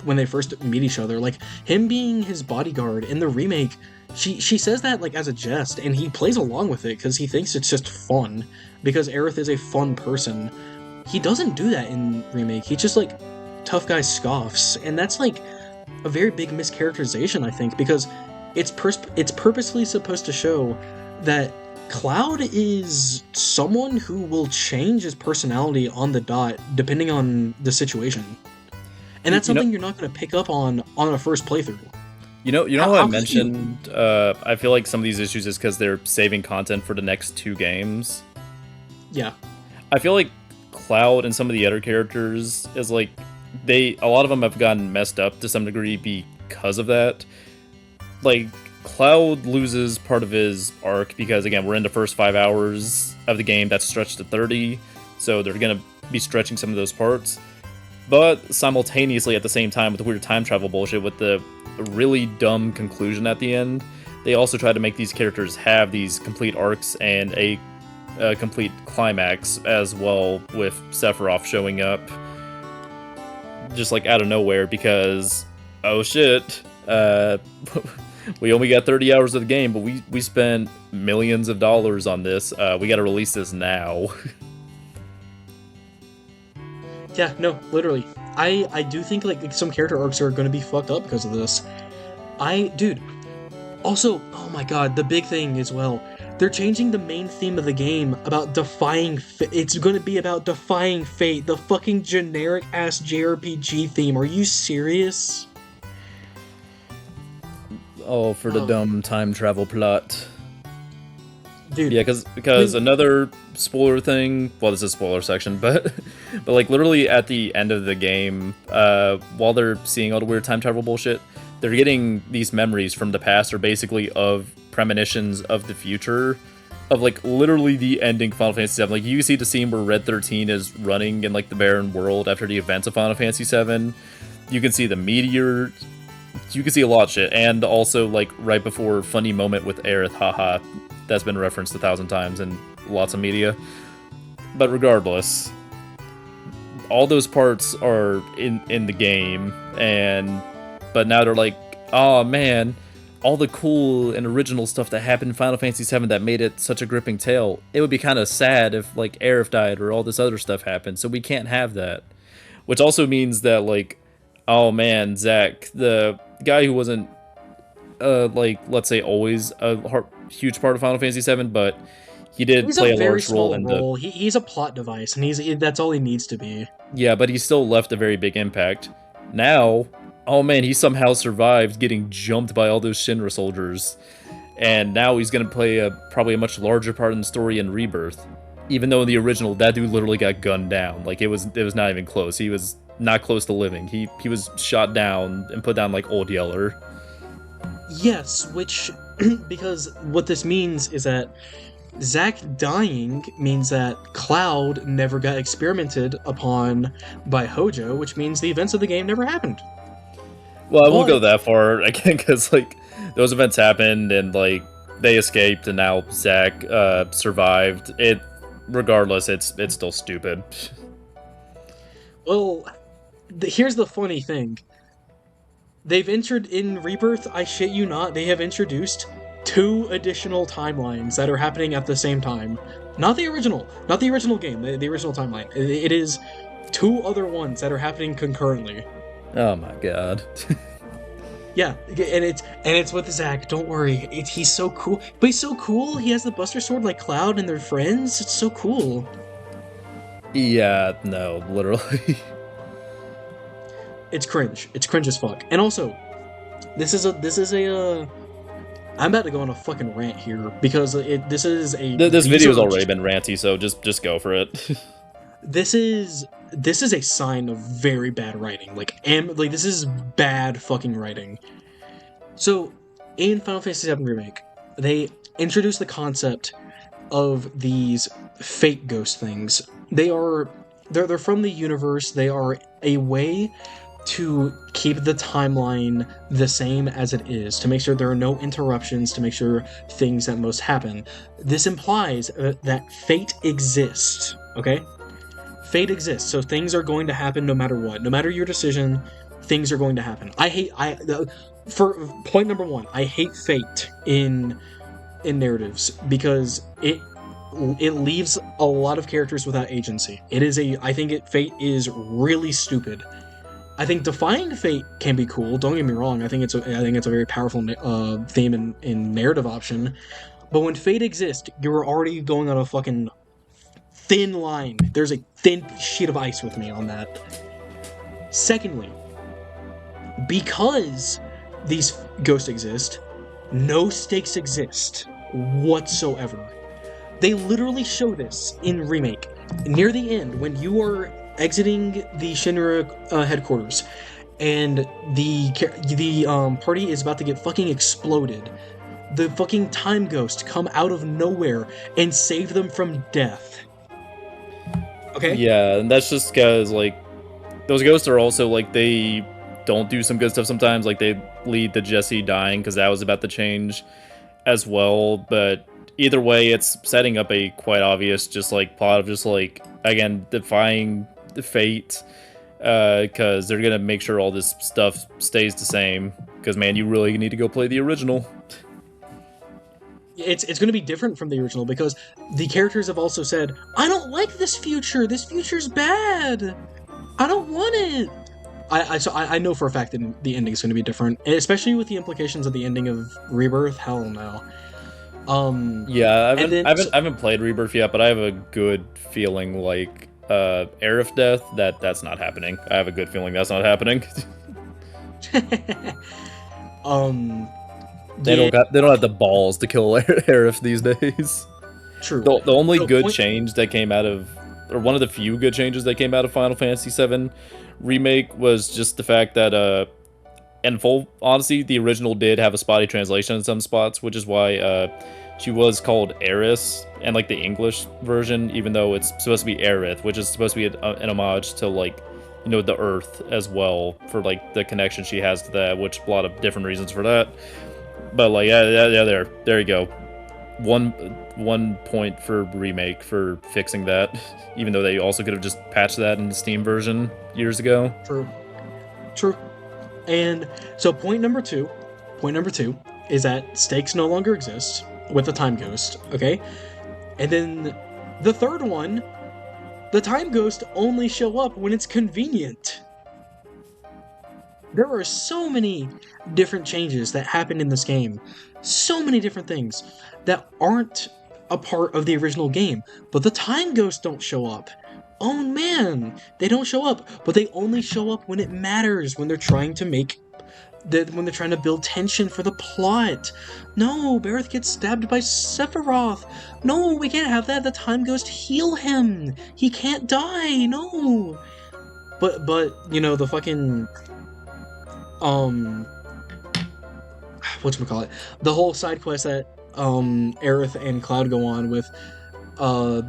when they first meet each other. Like, him being his bodyguard in the remake, she says that like as a jest, and he plays along with it because he thinks it's just fun, because Aerith is a fun person. He doesn't do that in remake. He just like tough guy scoffs, and that's like a very big mischaracterization, I think, because it's purposely supposed to show that Cloud is someone who will change his personality on the dot depending on the situation, and that's something you're not going to pick up on a first playthrough. You know how I mentioned. I feel like some of these issues is because they're saving content for the next two games. Yeah. I feel like Cloud and some of the other characters is like a lot of them have gotten messed up to some degree because of that. Like Cloud loses part of his arc because again we're in the first 5 hours of the game that's stretched to 30, so they're gonna be stretching some of those parts. But simultaneously, at the same time, with the weird time travel bullshit, with the really dumb conclusion at the end, they also try to make these characters have these complete arcs and a complete climax as well, with Sephiroth showing up just like out of nowhere because, oh shit, we only got 30 hours of the game, but we spent millions of dollars on this. We got to release this now. Yeah, no, literally. I do think like some character arcs are going to be fucked up because of this. Dude. Also, oh my god, the big thing as well. They're changing the main theme of the game about defying it's going to be about defying fate, the fucking generic ass JRPG theme. Are you serious? Oh, for the dumb time travel plot. Dude. Yeah, because another spoiler thing. Well, this is a spoiler section, but like literally at the end of the game, while they're seeing all the weird time travel bullshit, they're getting these memories from the past, or basically of premonitions of the future, of like literally the ending Final Fantasy VII. Like you see the scene where Red 13 is running in like the barren world after the events of Final Fantasy VII. You can see the meteor. You can see a lot of shit, and also like right before funny moment with Aerith, haha. That's been referenced 1,000 times in lots of media. But regardless, all those parts are in the game, but now they're like, oh man, all the cool and original stuff that happened in Final Fantasy VII that made it such a gripping tale. It would be kind of sad if like Aerith died or all this other stuff happened, so we can't have that. Which also means that like, oh man, Zack, the guy who wasn't like let's say always a huge part of Final Fantasy VII, but he did play a large role in the. He's a plot device, and that's all he needs to be. Yeah, but he still left a very big impact. Now, oh man, he somehow survived getting jumped by all those Shinra soldiers, and now he's gonna play probably a much larger part in the story in Rebirth. Even though in the original, that dude literally got gunned down. Like it was not even close. He was not close to living. He was shot down and put down like Old Yeller. Yes, which because what this means is that Zack dying means that Cloud never got experimented upon by Hojo, which means the events of the game never happened. Well, I won't go that far again, because like those events happened and like they escaped, and now Zack survived. Regardless, it's still stupid. Well, here's the funny thing. They've entered in Rebirth, I shit you not, they have introduced 2 additional timelines that are happening at the same time. Not the original game, the original timeline. It is 2 other ones that are happening concurrently. Oh my god. Yeah, and it's with Zack. Don't worry, he's so cool. But he's so cool. He has the Buster Sword like Cloud and their friends. It's so cool. Yeah, no, literally. It's cringe. It's cringe as fuck. And also, this is a. I'm about to go on a fucking rant here because this video's already been ranty, so just go for it. This is a sign of very bad writing. Like this is bad fucking writing. So, in Final Fantasy VII Remake, they introduced the concept of these fate ghost things. They're from the universe. They are a way to keep the timeline the same as it is, to make sure there are no interruptions, to make sure things at most happen. This implies that fate exists, okay? Fate exists, so things are going to happen no matter what. No matter your decision, things are going to happen. For point number 1, I hate fate in narratives because it leaves a lot of characters without agency. Fate is really stupid. I think defying fate can be cool. Don't get me wrong. I think it's a very powerful theme in narrative option. But when fate exists, you're already going on a fucking thin line. There's a thin sheet of ice with me on that. Secondly, because these ghosts exist, no stakes exist whatsoever. They literally show this in Remake. near the end, when you are exiting the Shinra headquarters, and the party is about to get fucking exploded, the fucking time ghost come out of nowhere and save them from death. Okay? Yeah, and that's just because like those ghosts are also like they don't do some good stuff sometimes. Like they lead to Jesse dying because that was about to change as well. But either way, it's setting up a quite obvious just like plot of just like again defying the fate because they're gonna make sure all this stuff stays the same. Because man, you really need to go play the original. It's going to be different from the original because the characters have also said, "I don't like this future. This future's bad. I don't want it." I know for a fact that the ending is going to be different, especially with the implications of the ending of Rebirth. Hell no. Yeah, And then I haven't played Rebirth yet, but I have a good feeling like Aerith death that's not happening. I have a good feeling that's not happening. um, yeah, They don't have the balls to kill Aerith these days. true. The only So good change that came out of, or one of the few good changes that came out of Final Fantasy VII Remake was just the fact that, in full honesty, the original did have a spotty translation in some spots, which is why she was called Eris, and like the English version, even though it's supposed to be Aerith, which is supposed to be an homage to like, you know, the Earth as well for like the connection she has to that, which a lot of different reasons for that. But like, yeah, there you go. One point for Remake for fixing that, even though they also could have just patched that in the Steam version years ago. True. True. And so point number two is that stakes no longer exist with the time ghost, okay? And then the third one, the time ghost only show up when it's convenient. There are so many different changes that happen in this game. So many different things that aren't a part of the original game, but the time ghosts don't show up. Oh man, they don't show up, but they only show up when it matters, when they're trying to when they're trying to build tension for the plot. No, Bareth gets stabbed by Sephiroth. No, we can't have that. The time ghost heal him. He can't die. No. But you know the fucking um whatchamacallit, the whole side quest that Aerith and Cloud go on uh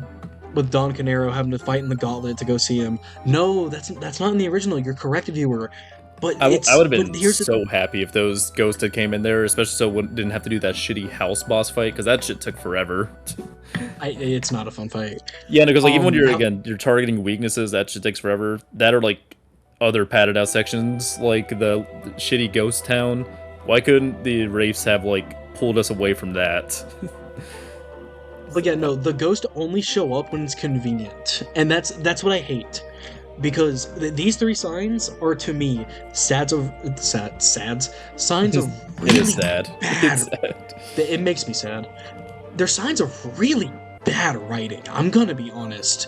with Don Canero having to fight in the gauntlet to go see him. No, that's not in the original. You're correct, viewer. But I would have but been here's the so happy if those ghosts had came in there, especially so we didn't have to do that shitty house boss fight because that shit took forever. it's not a fun fight. Yeah, because like even when How, you're targeting weaknesses, that shit takes forever. That are like other padded out sections, like the shitty ghost town. Why couldn't the Wraiths have like pulled us away from that? but yeah, no, the ghost only show up when it's convenient, and that's what I hate. Because these three signs are to me signs of It is really sad. bad. It's sad. It makes me sad. They're signs of really bad writing. I'm gonna be honest.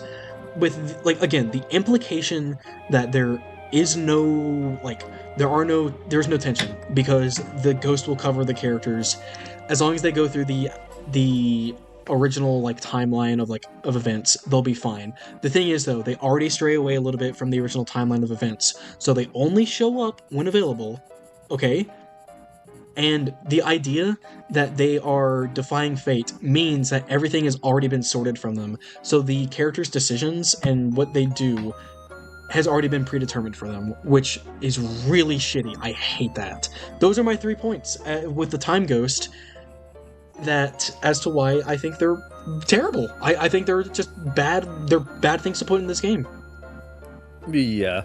With like again, the implication that there's no tension because the ghost will cover the characters as long as they go through the original like timeline of events, they'll be fine. The thing is though, they already stray away a little bit from the original timeline of events, so they only show up when available, okay? And the idea that they are defying fate means that everything has already been sorted from them, so the characters' decisions and what they do has already been predetermined for them, which is really shitty. I hate that. Those are my 3 points with the time ghost, that as to why I think they're terrible. I think they're just bad. They're bad things to put in this game. Yeah.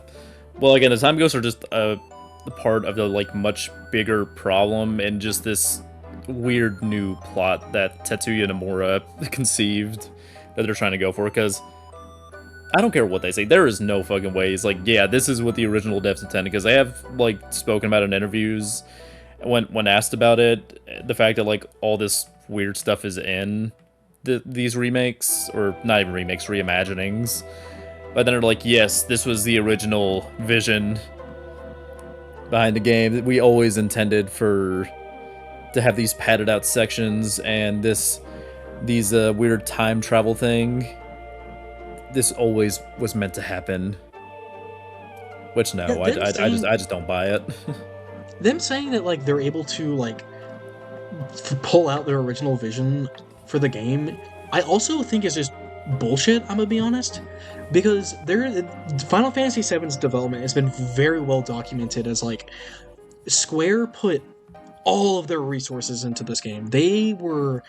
Well, again, the time ghosts are just a part of the like much bigger problem and just this weird new plot that Tetsuya Nomura conceived that they're trying to go for. Because I don't care what they say, there is no fucking ways. Like, yeah, this is what the original devs intended. Because they have like spoken about it in interviews when asked about it, the fact that like all this weird stuff is in these remakes, or not even remakes, reimaginings. But then they're like, yes, this was the original vision behind the game that we always intended to have these padded out sections and these weird time travel thing. this always was meant to happen. Which Yeah, no, I just don't buy it. them saying that like they're able to like pull out their original vision for the game, I also think is just bullshit. I'm gonna be honest, because Final Fantasy VII's development has been very well documented as like Square put all of their resources into this game. They were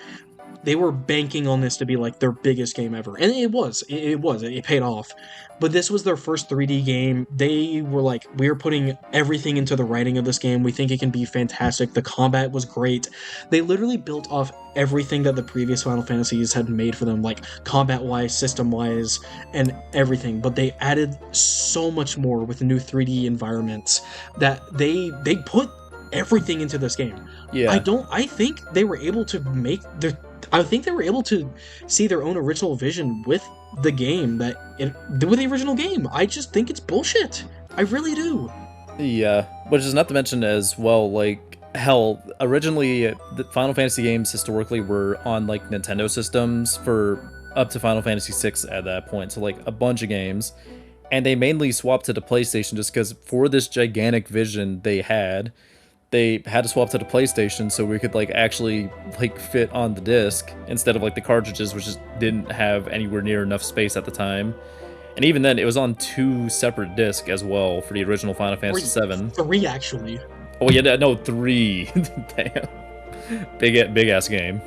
banking on this to be like their biggest game ever, and it paid off. But this was their first 3D game. They were like, we're putting everything into the writing of this game. We think it can be fantastic. The combat was great. They literally built off everything that the previous Final Fantasies had made for them, like combat wise, system wise, and everything. But they added so much more with the new 3D environments that they put everything into this game. Yeah. I think they were able to I think they were able to see their own original vision with the game with the original game. I just think it's bullshit. I really do. Yeah, which is not to mention as well, like, hell, originally the Final Fantasy games historically were on like Nintendo systems for up to Final Fantasy VI at that point, so like a bunch of games, and they mainly swapped to the PlayStation just because for this gigantic vision they had to swap to the PlayStation so we could like actually like fit on the disc instead of like the cartridges, which just didn't have anywhere near enough space at the time. And even then, it was on 2 separate discs as well for the original Final Fantasy VII. 3 actually. Oh yeah, no, 3. Damn, big ass game.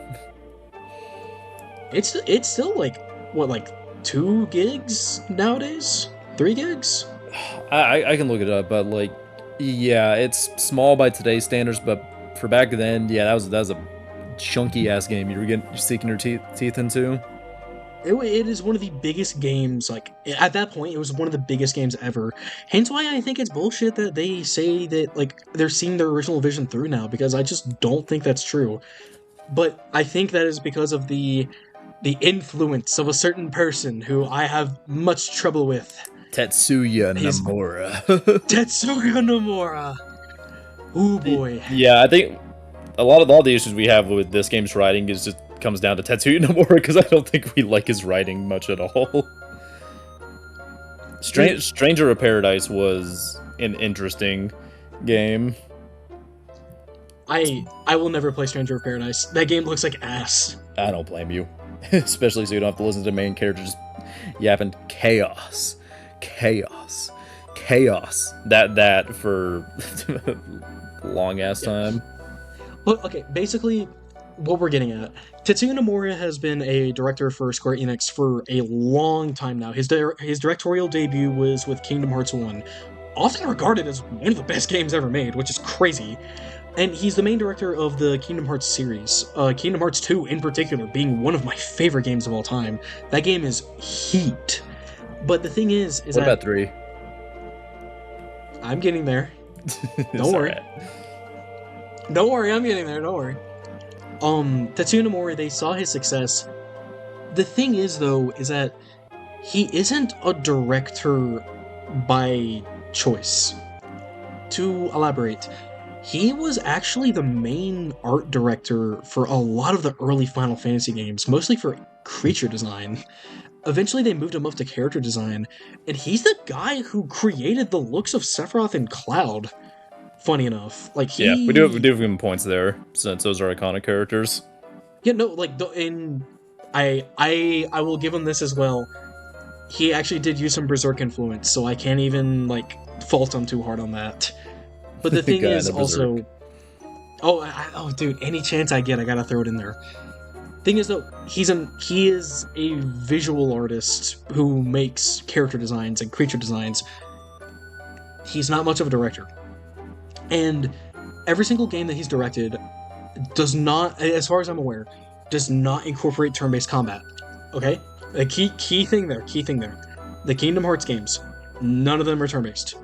It's still like what, like 2 gigs nowadays? 3 gigs? I can look it up, but like, yeah, it's small by today's standards, but for back then, yeah, that was a chunky ass game you're sinking your teeth into. It is one of the biggest games, like, at that point, it was one of the biggest games ever. Hence why I think it's bullshit that they say that, like, they're seeing their original vision through now, because I just don't think that's true. But I think that is because of the influence of a certain person who I have much trouble with. Tetsuya Nomura. Tetsuya Nomura! Ooh boy. Yeah, I think all the issues we have with this game's writing is just comes down to Tetsuya Nomura, because I don't think we like his writing much at all. Stranger of Paradise was an interesting game. I will never play Stranger of Paradise. That game looks like ass. I don't blame you. Especially so you don't have to listen to the main character just yapping chaos. That for long ass time. Well, okay, basically what we're getting at, Tetsuya Nomura has been a director for Square Enix for a long time now. His directorial debut was with Kingdom Hearts 1, often regarded as one of the best games ever made, which is crazy. And he's the main director of the Kingdom Hearts series, Kingdom Hearts 2 in particular being one of my favorite games of all time. That game is heat. But the thing is what about 3? I'm getting there. Don't worry. Don't worry, I'm getting there, don't worry. Tetsuya Nomura, they saw his success. The thing is, though, is that he isn't a director by choice. To elaborate, he was actually the main art director for a lot of the early Final Fantasy games, mostly for creature design. Eventually they moved him up to character design, and he's the guy who created the looks of Sephiroth and Cloud. Funny enough, like yeah, we do give him points there since those are iconic characters. Yeah, no, like I will give him this as well. He actually did use some Berserk influence, so I can't even like fault him too hard on that. But the thing is also, oh dude, any chance I get, I gotta throw it in there. Thing is though, he is a visual artist who makes character designs and creature designs. He's not much of a director. And every single game that he's directed does not, as far as I'm aware, does not incorporate turn-based combat. Okay? The key thing there. The Kingdom Hearts games, none of them are turn-based.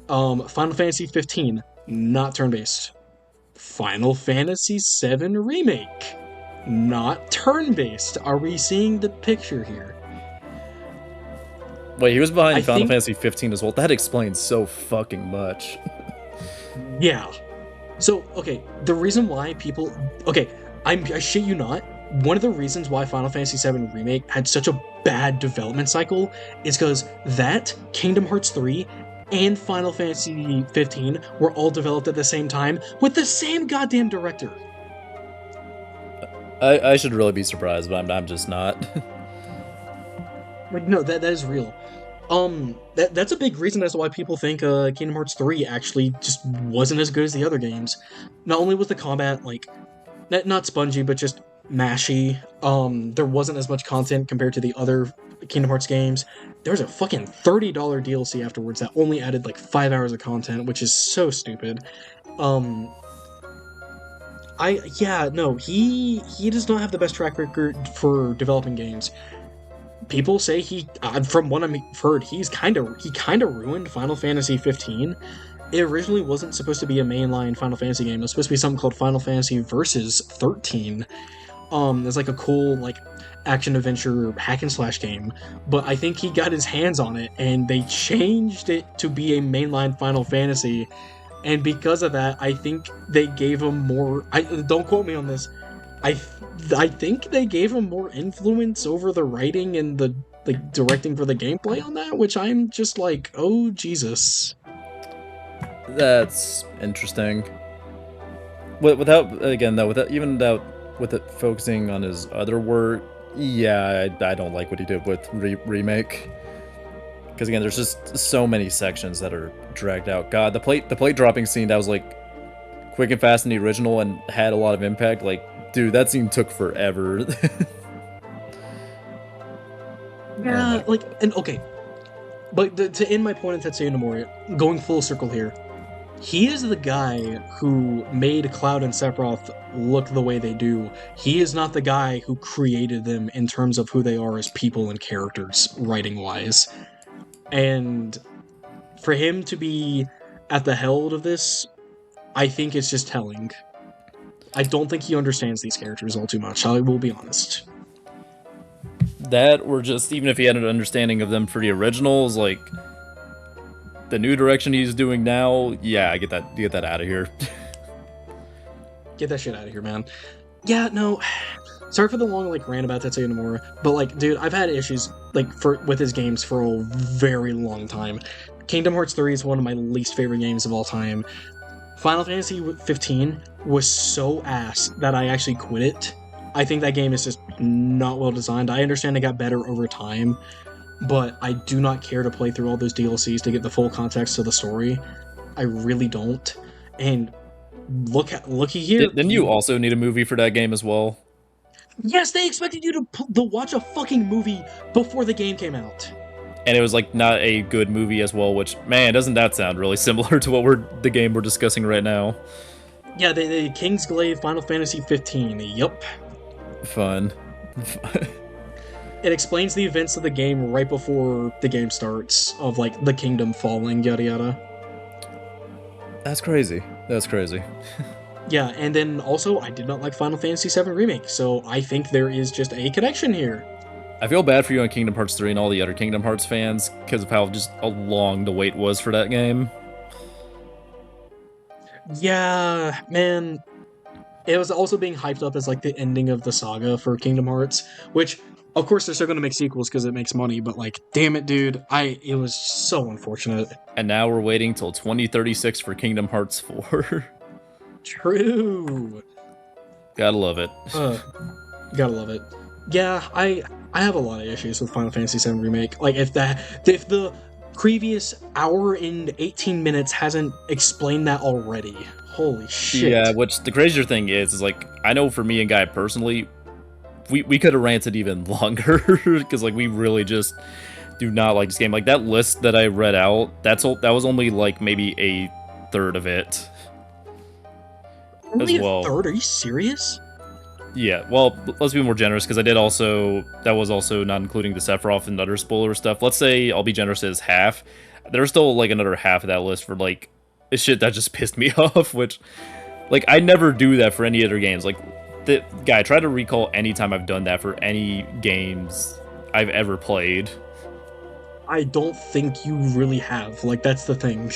Final Fantasy 15, not turn-based. Final Fantasy 7 Remake, not turn-based. Are we seeing the picture here? Wait, he was behind Final Fantasy 15 as well. That explains so fucking much. Yeah. So, okay, the reason why people... Okay, I shit you not, one of the reasons why Final Fantasy VII Remake had such a bad development cycle is because that, Kingdom Hearts 3, and Final Fantasy 15 were all developed at the same time with the same goddamn director. I should really be surprised, but I'm just not. Like, no, that is real. That's a big reason as to why people think Kingdom Hearts 3 actually just wasn't as good as the other games. Not only was the combat like not spongy, but just mashy. There wasn't as much content compared to the other Kingdom Hearts games. There was a fucking $30 DLC afterwards that only added like 5 hours of content, which is so stupid. Um, yeah, no, he does not have the best track record for developing games. People say from what I've heard, he kind of ruined Final Fantasy 15. It originally wasn't supposed to be a mainline Final Fantasy game. It was supposed to be something called Final Fantasy Versus 13. It's like a cool like action adventure hack and slash game. But I think he got his hands on it and they changed it to be a mainline Final Fantasy. And because of that, I think they gave him more. I don't quote me on this. I I think they gave him more influence over the writing and the like directing for the gameplay on that, which I'm just like, oh Jesus. That's interesting. Without again though, with it focusing on his other work, yeah, I don't like what he did with remake. Because again, there's just so many sections that are dragged out. God, the plate dropping scene that was like quick and fast in the original and had a lot of impact. Like, dude, that scene took forever. Yeah, like, and okay, but to end my point on Tetsuya Nomura, going full circle here, he is the guy who made Cloud and Sephiroth look the way they do. He is not the guy who created them in terms of who they are as people and characters, writing-wise. And for him to be at the helm of this, I think it's just telling. I don't think he understands these characters all too much, I will be honest. That, or just even if he had an understanding of them for the originals, like the new direction he's doing now, yeah, get that out of here. Get that shit out of here, man. Yeah, no. Sorry for the long like rant about Tetsuya Nomura, but like, dude, I've had issues like with his games for a very long time. Kingdom Hearts 3 is one of my least favorite games of all time. Final Fantasy 15 was so ass that I actually quit it. I think that game is just not well designed. I understand it got better over time, but I do not care to play through all those DLCs to get the full context of the story. I really don't. And looky here. Didn't you also need a movie for that game as well? Yes, they expected you to watch a fucking movie before the game came out. And it was like not a good movie as well, which, man, doesn't that sound really similar to the game we're discussing right now? Yeah, they Kingsglaive Final Fantasy 15. Yup. Fun. It explains the events of the game right before the game starts, of like the kingdom falling, yada yada. That's crazy. That's crazy. Yeah, and then also I did not like Final Fantasy VII Remake, so I think there is just a connection here. I feel bad for you on Kingdom Hearts 3 and all the other Kingdom Hearts fans because of how just long the wait was for that game. Yeah, man. It was also being hyped up as like the ending of the saga for Kingdom Hearts, which of course they're still going to make sequels because it makes money, but like damn it, dude, it was so unfortunate. And now we're waiting till 2036 for Kingdom Hearts 4. True. Gotta love it. Gotta love it. Yeah, I have a lot of issues with Final Fantasy VII Remake. Like if the previous hour and 18 minutes hasn't explained that already. Holy shit. Yeah, which the crazier thing is like, I know for me and Guy personally, we could have ranted even longer, because like we really just do not like this game. Like that list that I read out, that was only like maybe a third of it. Only as well. A third? Are you serious? Yeah, well, let's be more generous, because that was also not including the Sephiroth and other spoiler stuff. Let's say I'll be generous as half. There's still like another half of that list for like shit that just pissed me off, which like I never do that for any other games. Like Guy, try to recall any time I've done that for any games I've ever played. I don't think you really have. Like that's the thing.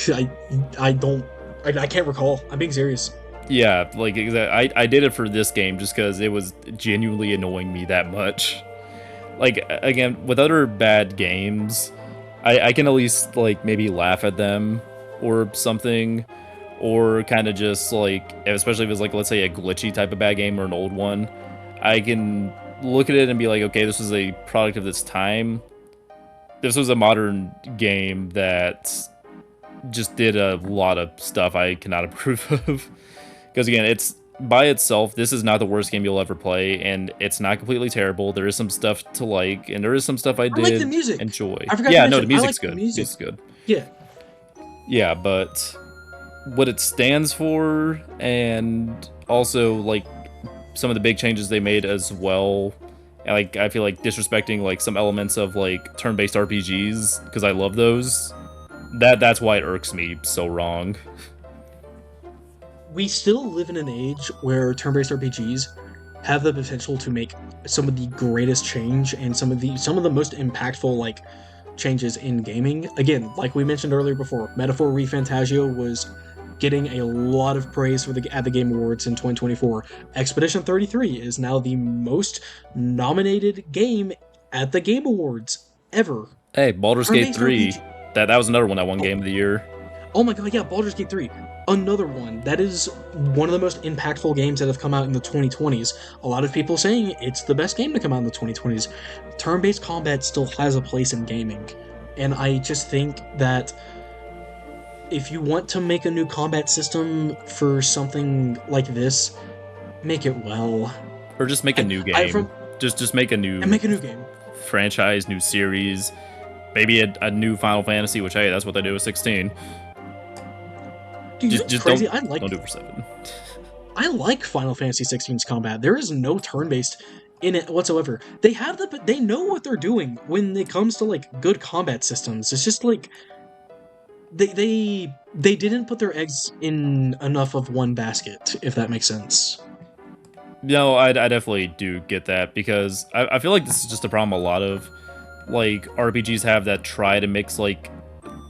I can't recall. I'm being serious. Yeah, like I did it for this game just because it was genuinely annoying me that much. Like again, with other bad games, I can at least like maybe laugh at them or something, or kind of just like, especially if it's like, let's say a glitchy type of bad game or an old one, I can look at it and be like, okay, this was a product of this time. This was a modern game that just did a lot of stuff I cannot approve of. Because again, it's by itself, this is not the worst game you'll ever play, and it's not completely terrible. There is some stuff to like, and there is some stuff I I like the did music. enjoy. I forgot to Yeah, no, mention, the I like music's the good. music. Music's good. Yeah. Yeah, but what it stands for, and also like some of the big changes they made as well. And, like I feel like disrespecting like some elements of like turn-based RPGs because I love those. That's why it irks me so wrong. We still live in an age where turn-based RPGs have the potential to make some of the greatest change and some of the most impactful like changes in gaming. Again, like we mentioned earlier before, Metaphor ReFantazio was getting a lot of praise for the at the Game Awards in 2024. Expedition 33 is now the most nominated game at the Game Awards ever. Hey, Baldur's Gate Turn-based 3. RPG. That was another one that won Oh, Game of the Year. oh my god, yeah, Baldur's Gate 3. Another one. That is one of the most impactful games that have come out in the 2020s. A lot of people saying it's the best game to come out in the 2020s. Turn-based combat still has a place in gaming. And I just think that if you want to make a new combat system for something like this, make it well. Or just make a new I game. from Just make a and new make a new game. franchise, new series, maybe a new Final Fantasy, which hey, that's what they do with 16. Dude, you know Just what's just crazy? don't do it for 7. I like Final Fantasy 16's combat. There is no turn-based in it whatsoever. They know what they're doing when it comes to like good combat systems. It's just like they didn't put their eggs in enough of one basket, if that makes sense. No, I definitely do get that because I feel like this is just a problem a lot of like RPGs have that try to mix like,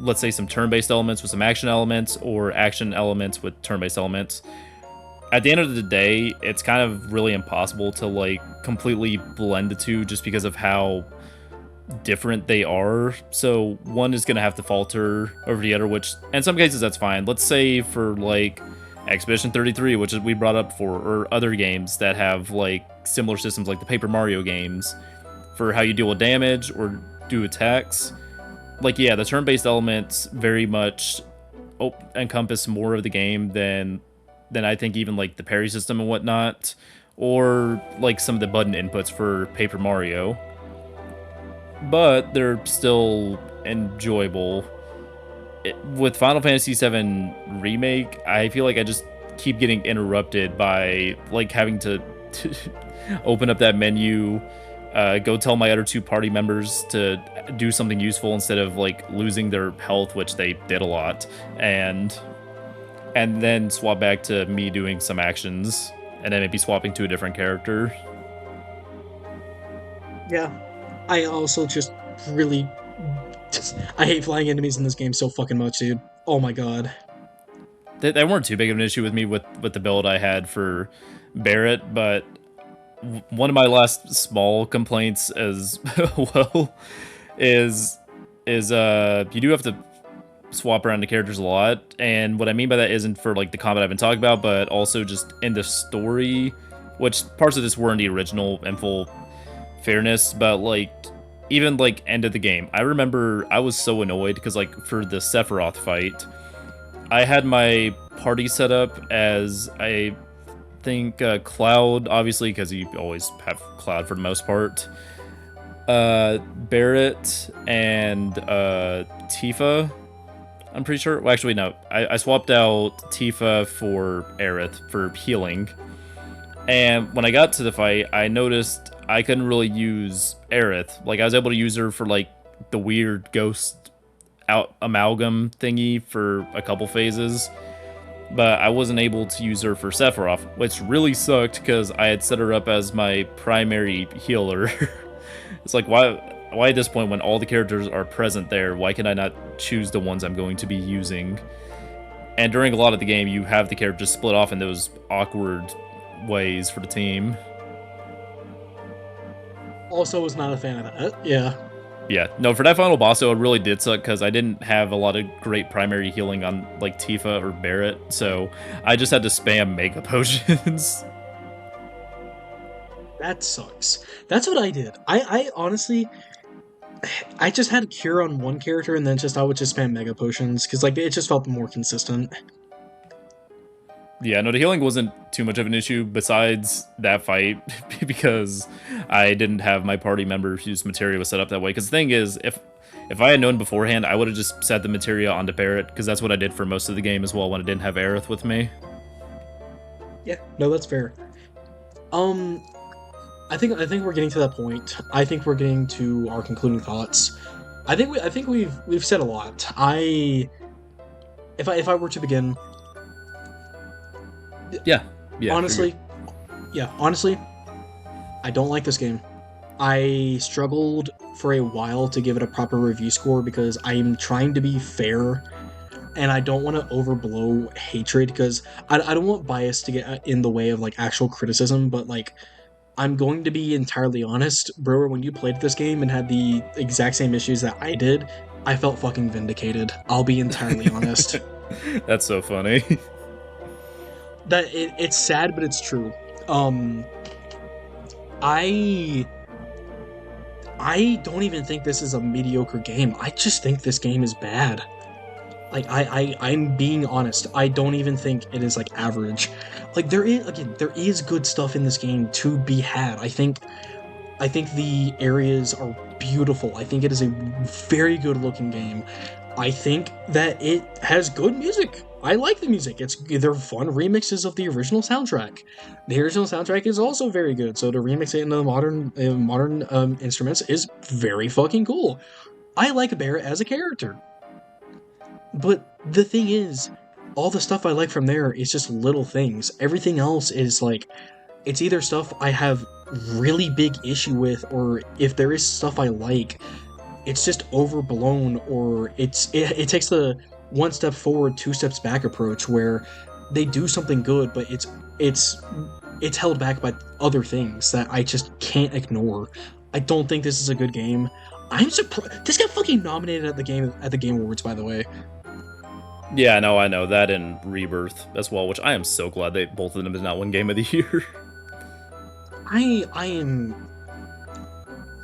let's say, some turn-based elements with some action elements or action elements with turn-based elements. At the end of the day, it's kind of really impossible to like completely blend the two just because of how different they are. So one is going to have to falter over the other, which in some cases that's fine. Let's say for like Expedition 33, which we brought up for, or other games that have like similar systems like the Paper Mario games for how you deal with damage or do attacks. Like, yeah, the turn-based elements very much encompass more of the game than I think even like the parry system and whatnot, or like some of the button inputs for Paper Mario. But they're still enjoyable. With Final Fantasy VII Remake, I feel like I just keep getting interrupted by like having to open up that menu, go tell my other two party members to do something useful instead of like losing their health, which they did a lot, and then swap back to me doing some actions, and then maybe swapping to a different character. Yeah. I also just really I hate flying enemies in this game so fucking much, dude. Oh my god. They weren't too big of an issue with me with the build I had for Barrett, but one of my last small complaints as well is you do have to swap around the characters a lot, and what I mean by that isn't for like the combat I've been talking about, but also just in the story, which parts of this were in the original in full fairness, but like even like end of the game, I remember I was so annoyed because like for the Sephiroth fight, I had my party set up as I think Cloud, obviously because you always have Cloud for the most part, Barrett and Tifa. I'm pretty sure. Well, actually, no. I swapped out Tifa for Aerith for healing. And when I got to the fight, I noticed I couldn't really use Aerith. Like, I was able to use her for, like, the weird ghost amalgam thingy for a couple phases. But I wasn't able to use her for Sephiroth, which really sucked because I had set her up as my primary healer. It's like, why at this point when all the characters are present there, why can I not choose the ones I'm going to be using? And during a lot of the game, you have the characters split off in those awkward ways for the team. Also, was not a fan of that. Yeah. Yeah, no, for that final boss, though, it really did suck because I didn't have a lot of great primary healing on like Tifa or Barret, so I just had to spam Mega Potions. That sucks. That's what I did. I honestly, I just had cure on one character, and then I would just spam mega potions because like it just felt more consistent. Yeah, no, the healing wasn't too much of an issue besides that fight because I didn't have my party member whose materia was set up that way. Because the thing is, if I had known beforehand, I would have just set the materia onto Barret because that's what I did for most of the game as well when I didn't have Aerith with me. Yeah, no, that's fair. Um, I think we're getting to that point. I think we're getting to our concluding thoughts. I think we've said a lot. If I were to begin, Yeah, yeah, honestly, yeah, honestly, I don't like this game. I struggled for a while to give it a proper review score because I'm trying to be fair and I don't want to overblow hatred because I don't want bias to get in the way of like actual criticism, but like I'm going to be entirely honest, Brewer, when you played this game and had the exact same issues that I did, I felt fucking vindicated. I'll be entirely honest. That's so funny. It's sad, but it's true. Um, I I don't even think this is a mediocre game. I just think this game is bad. Like I'm being honest. I don't even think it is like average. Like there is good stuff in this game to be had. I think the areas are beautiful. I think it is a very good looking game. I think that it has good music. I like the music. They're fun remixes of the original soundtrack. The original soundtrack is also very good. So to remix it into the modern instruments is very fucking cool. I like Barrett as a character. But the thing is, all the stuff I like from there is just little things. Everything else is like, it's either stuff I have really big issue with, or if there is stuff I like, it's just overblown, or it takes the one step forward, two steps back approach where they do something good, but it's held back by other things that I just can't ignore. I don't think this is a good game. I'm surprised this got fucking nominated at the Game Awards, by the way. Yeah, no, I know that and Rebirth as well, which I am so glad they both of them did not win Game of the Year. I am,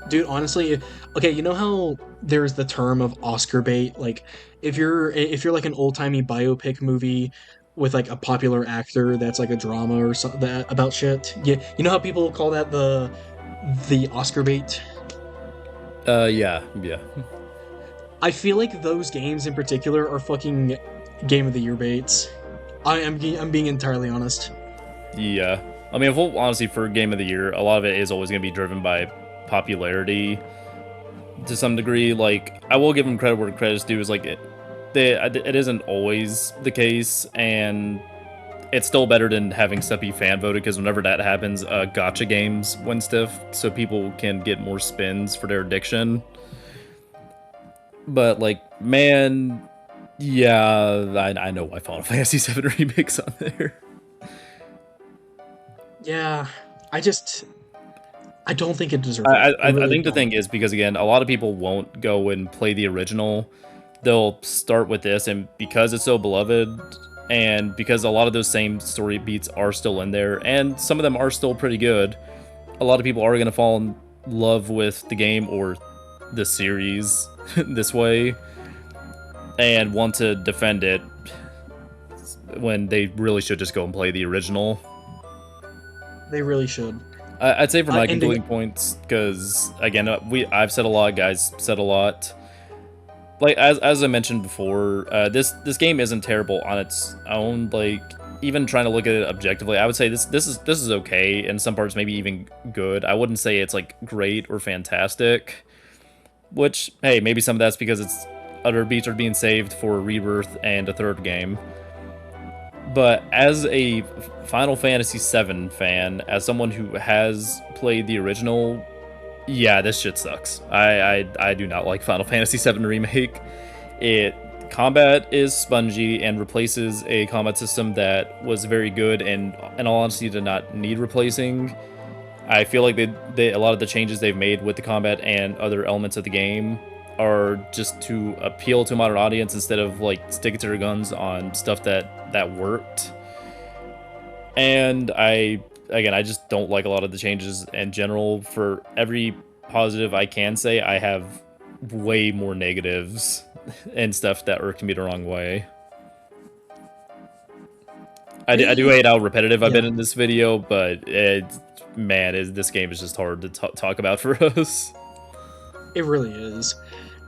dude. Honestly, okay. You know how there's the term of Oscar bait. Like, if you're like an old timey biopic movie with like a popular actor that's like a drama or something that about shit. Yeah, you know how people call that the Oscar bait. Yeah, yeah. I feel like those games in particular are fucking Game of the Year baits. I'm being entirely honest. Yeah. I mean, well, honestly, for Game of the Year, a lot of it is always going to be driven by popularity to some degree. Like, I will give them credit where credit's due. Is like it isn't always the case, and it's still better than having stuff be fan voted because whenever that happens, gotcha games win stuff, so people can get more spins for their addiction. But like, man, yeah, I know why Final Fantasy VII Remake's on there. Yeah, I don't think it deserves I, it. I, I Really think the don't. thing is because again, a lot of people won't go and play the original. They'll start with this, and because it's so beloved, and because a lot of those same story beats are still in there, and some of them are still pretty good, a lot of people are going to fall in love with the game or the series this way and want to defend it when they really should just go and play the original. They really should. I'd say for my And concluding points, because again, I've said a lot, guys said a lot. Like as I mentioned before, this game isn't terrible on its own. Like even trying to look at it objectively, I would say this is okay. In some parts, maybe even good. I wouldn't say it's like great or fantastic. Which hey, maybe some of that's because it's other beats are being saved for Rebirth and a third game. But as a Final Fantasy VII fan, as someone who has played the original, yeah, this shit sucks. I do not like Final Fantasy VII Remake. It combat is spongy and replaces a combat system that was very good and, in all honesty, did not need replacing. I feel like a lot of the changes they've made with the combat and other elements of the game are just to appeal to a modern audience instead of like sticking to their guns on stuff that worked. And I just don't like a lot of the changes in general. For every positive I can say, I have way more negatives and stuff that irked me the wrong way. I do They, hate how repetitive I've been yeah, in this video, but this game is just hard to talk about for us. it really is.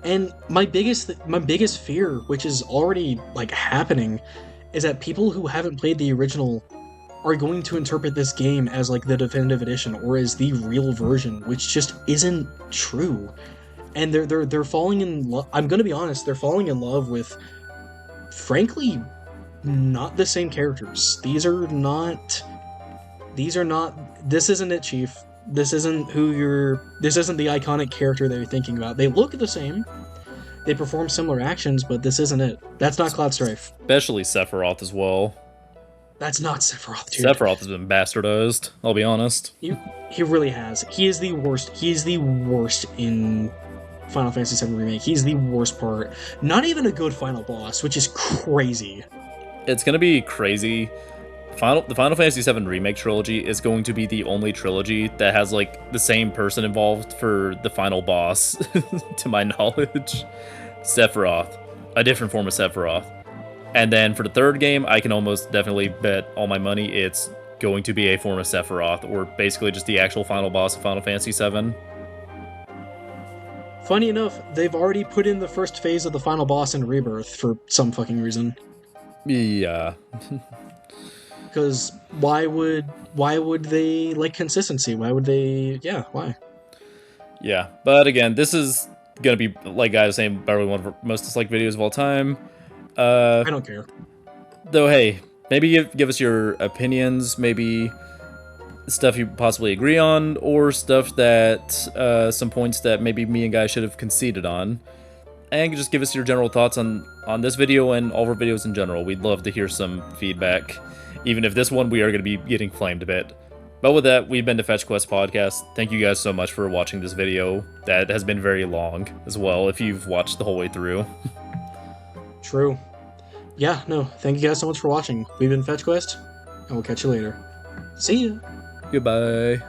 And my biggest fear, which is already like happening, is that people who haven't played the original are going to interpret this game as like the definitive edition or as the real version, which just isn't true. And they're falling in love. I'm gonna be honest, they're falling in love with, frankly, not the same characters. This isn't it, Chief. This isn't the iconic character that you're thinking about. They look the same, they perform similar actions, but this isn't it. That's not Cloud Strife. Especially Sephiroth as well. That's not Sephiroth, dude. Sephiroth has been bastardized, I'll be honest. He really has. He is the worst. He is the worst in Final Fantasy VII Remake. He's the worst part. Not even a good final boss, which is crazy. It's gonna be crazy. The Final Fantasy VII Remake trilogy is going to be the only trilogy that has like the same person involved for the final boss, to my knowledge. Sephiroth, a different form of Sephiroth. And then for the third game, I can almost definitely bet all my money it's going to be a form of Sephiroth, or basically just the actual final boss of Final Fantasy VII. Funny enough, they've already put in the first phase of the final boss in Rebirth for some fucking reason. Yeah. Because why would they like consistency? Why would they? Yeah, why? Yeah, but again, this is gonna be, like I was saying, probably one of our most disliked videos of all time. I don't care. Though, hey, maybe give us your opinions, maybe stuff you possibly agree on, or stuff that, some points that maybe me and Guy should have conceded on. And just give us your general thoughts on this video and all of our videos in general. We'd love to hear some feedback. Even if this one we are going to be getting flamed a bit. But with that, we've been the Fetch Quest Podcast. Thank you guys so much for watching this video. That has been very long as well, if you've watched the whole way through. True. Yeah, no, thank you guys so much for watching. We've been Fetch Quest, and we'll catch you later. See ya! Goodbye.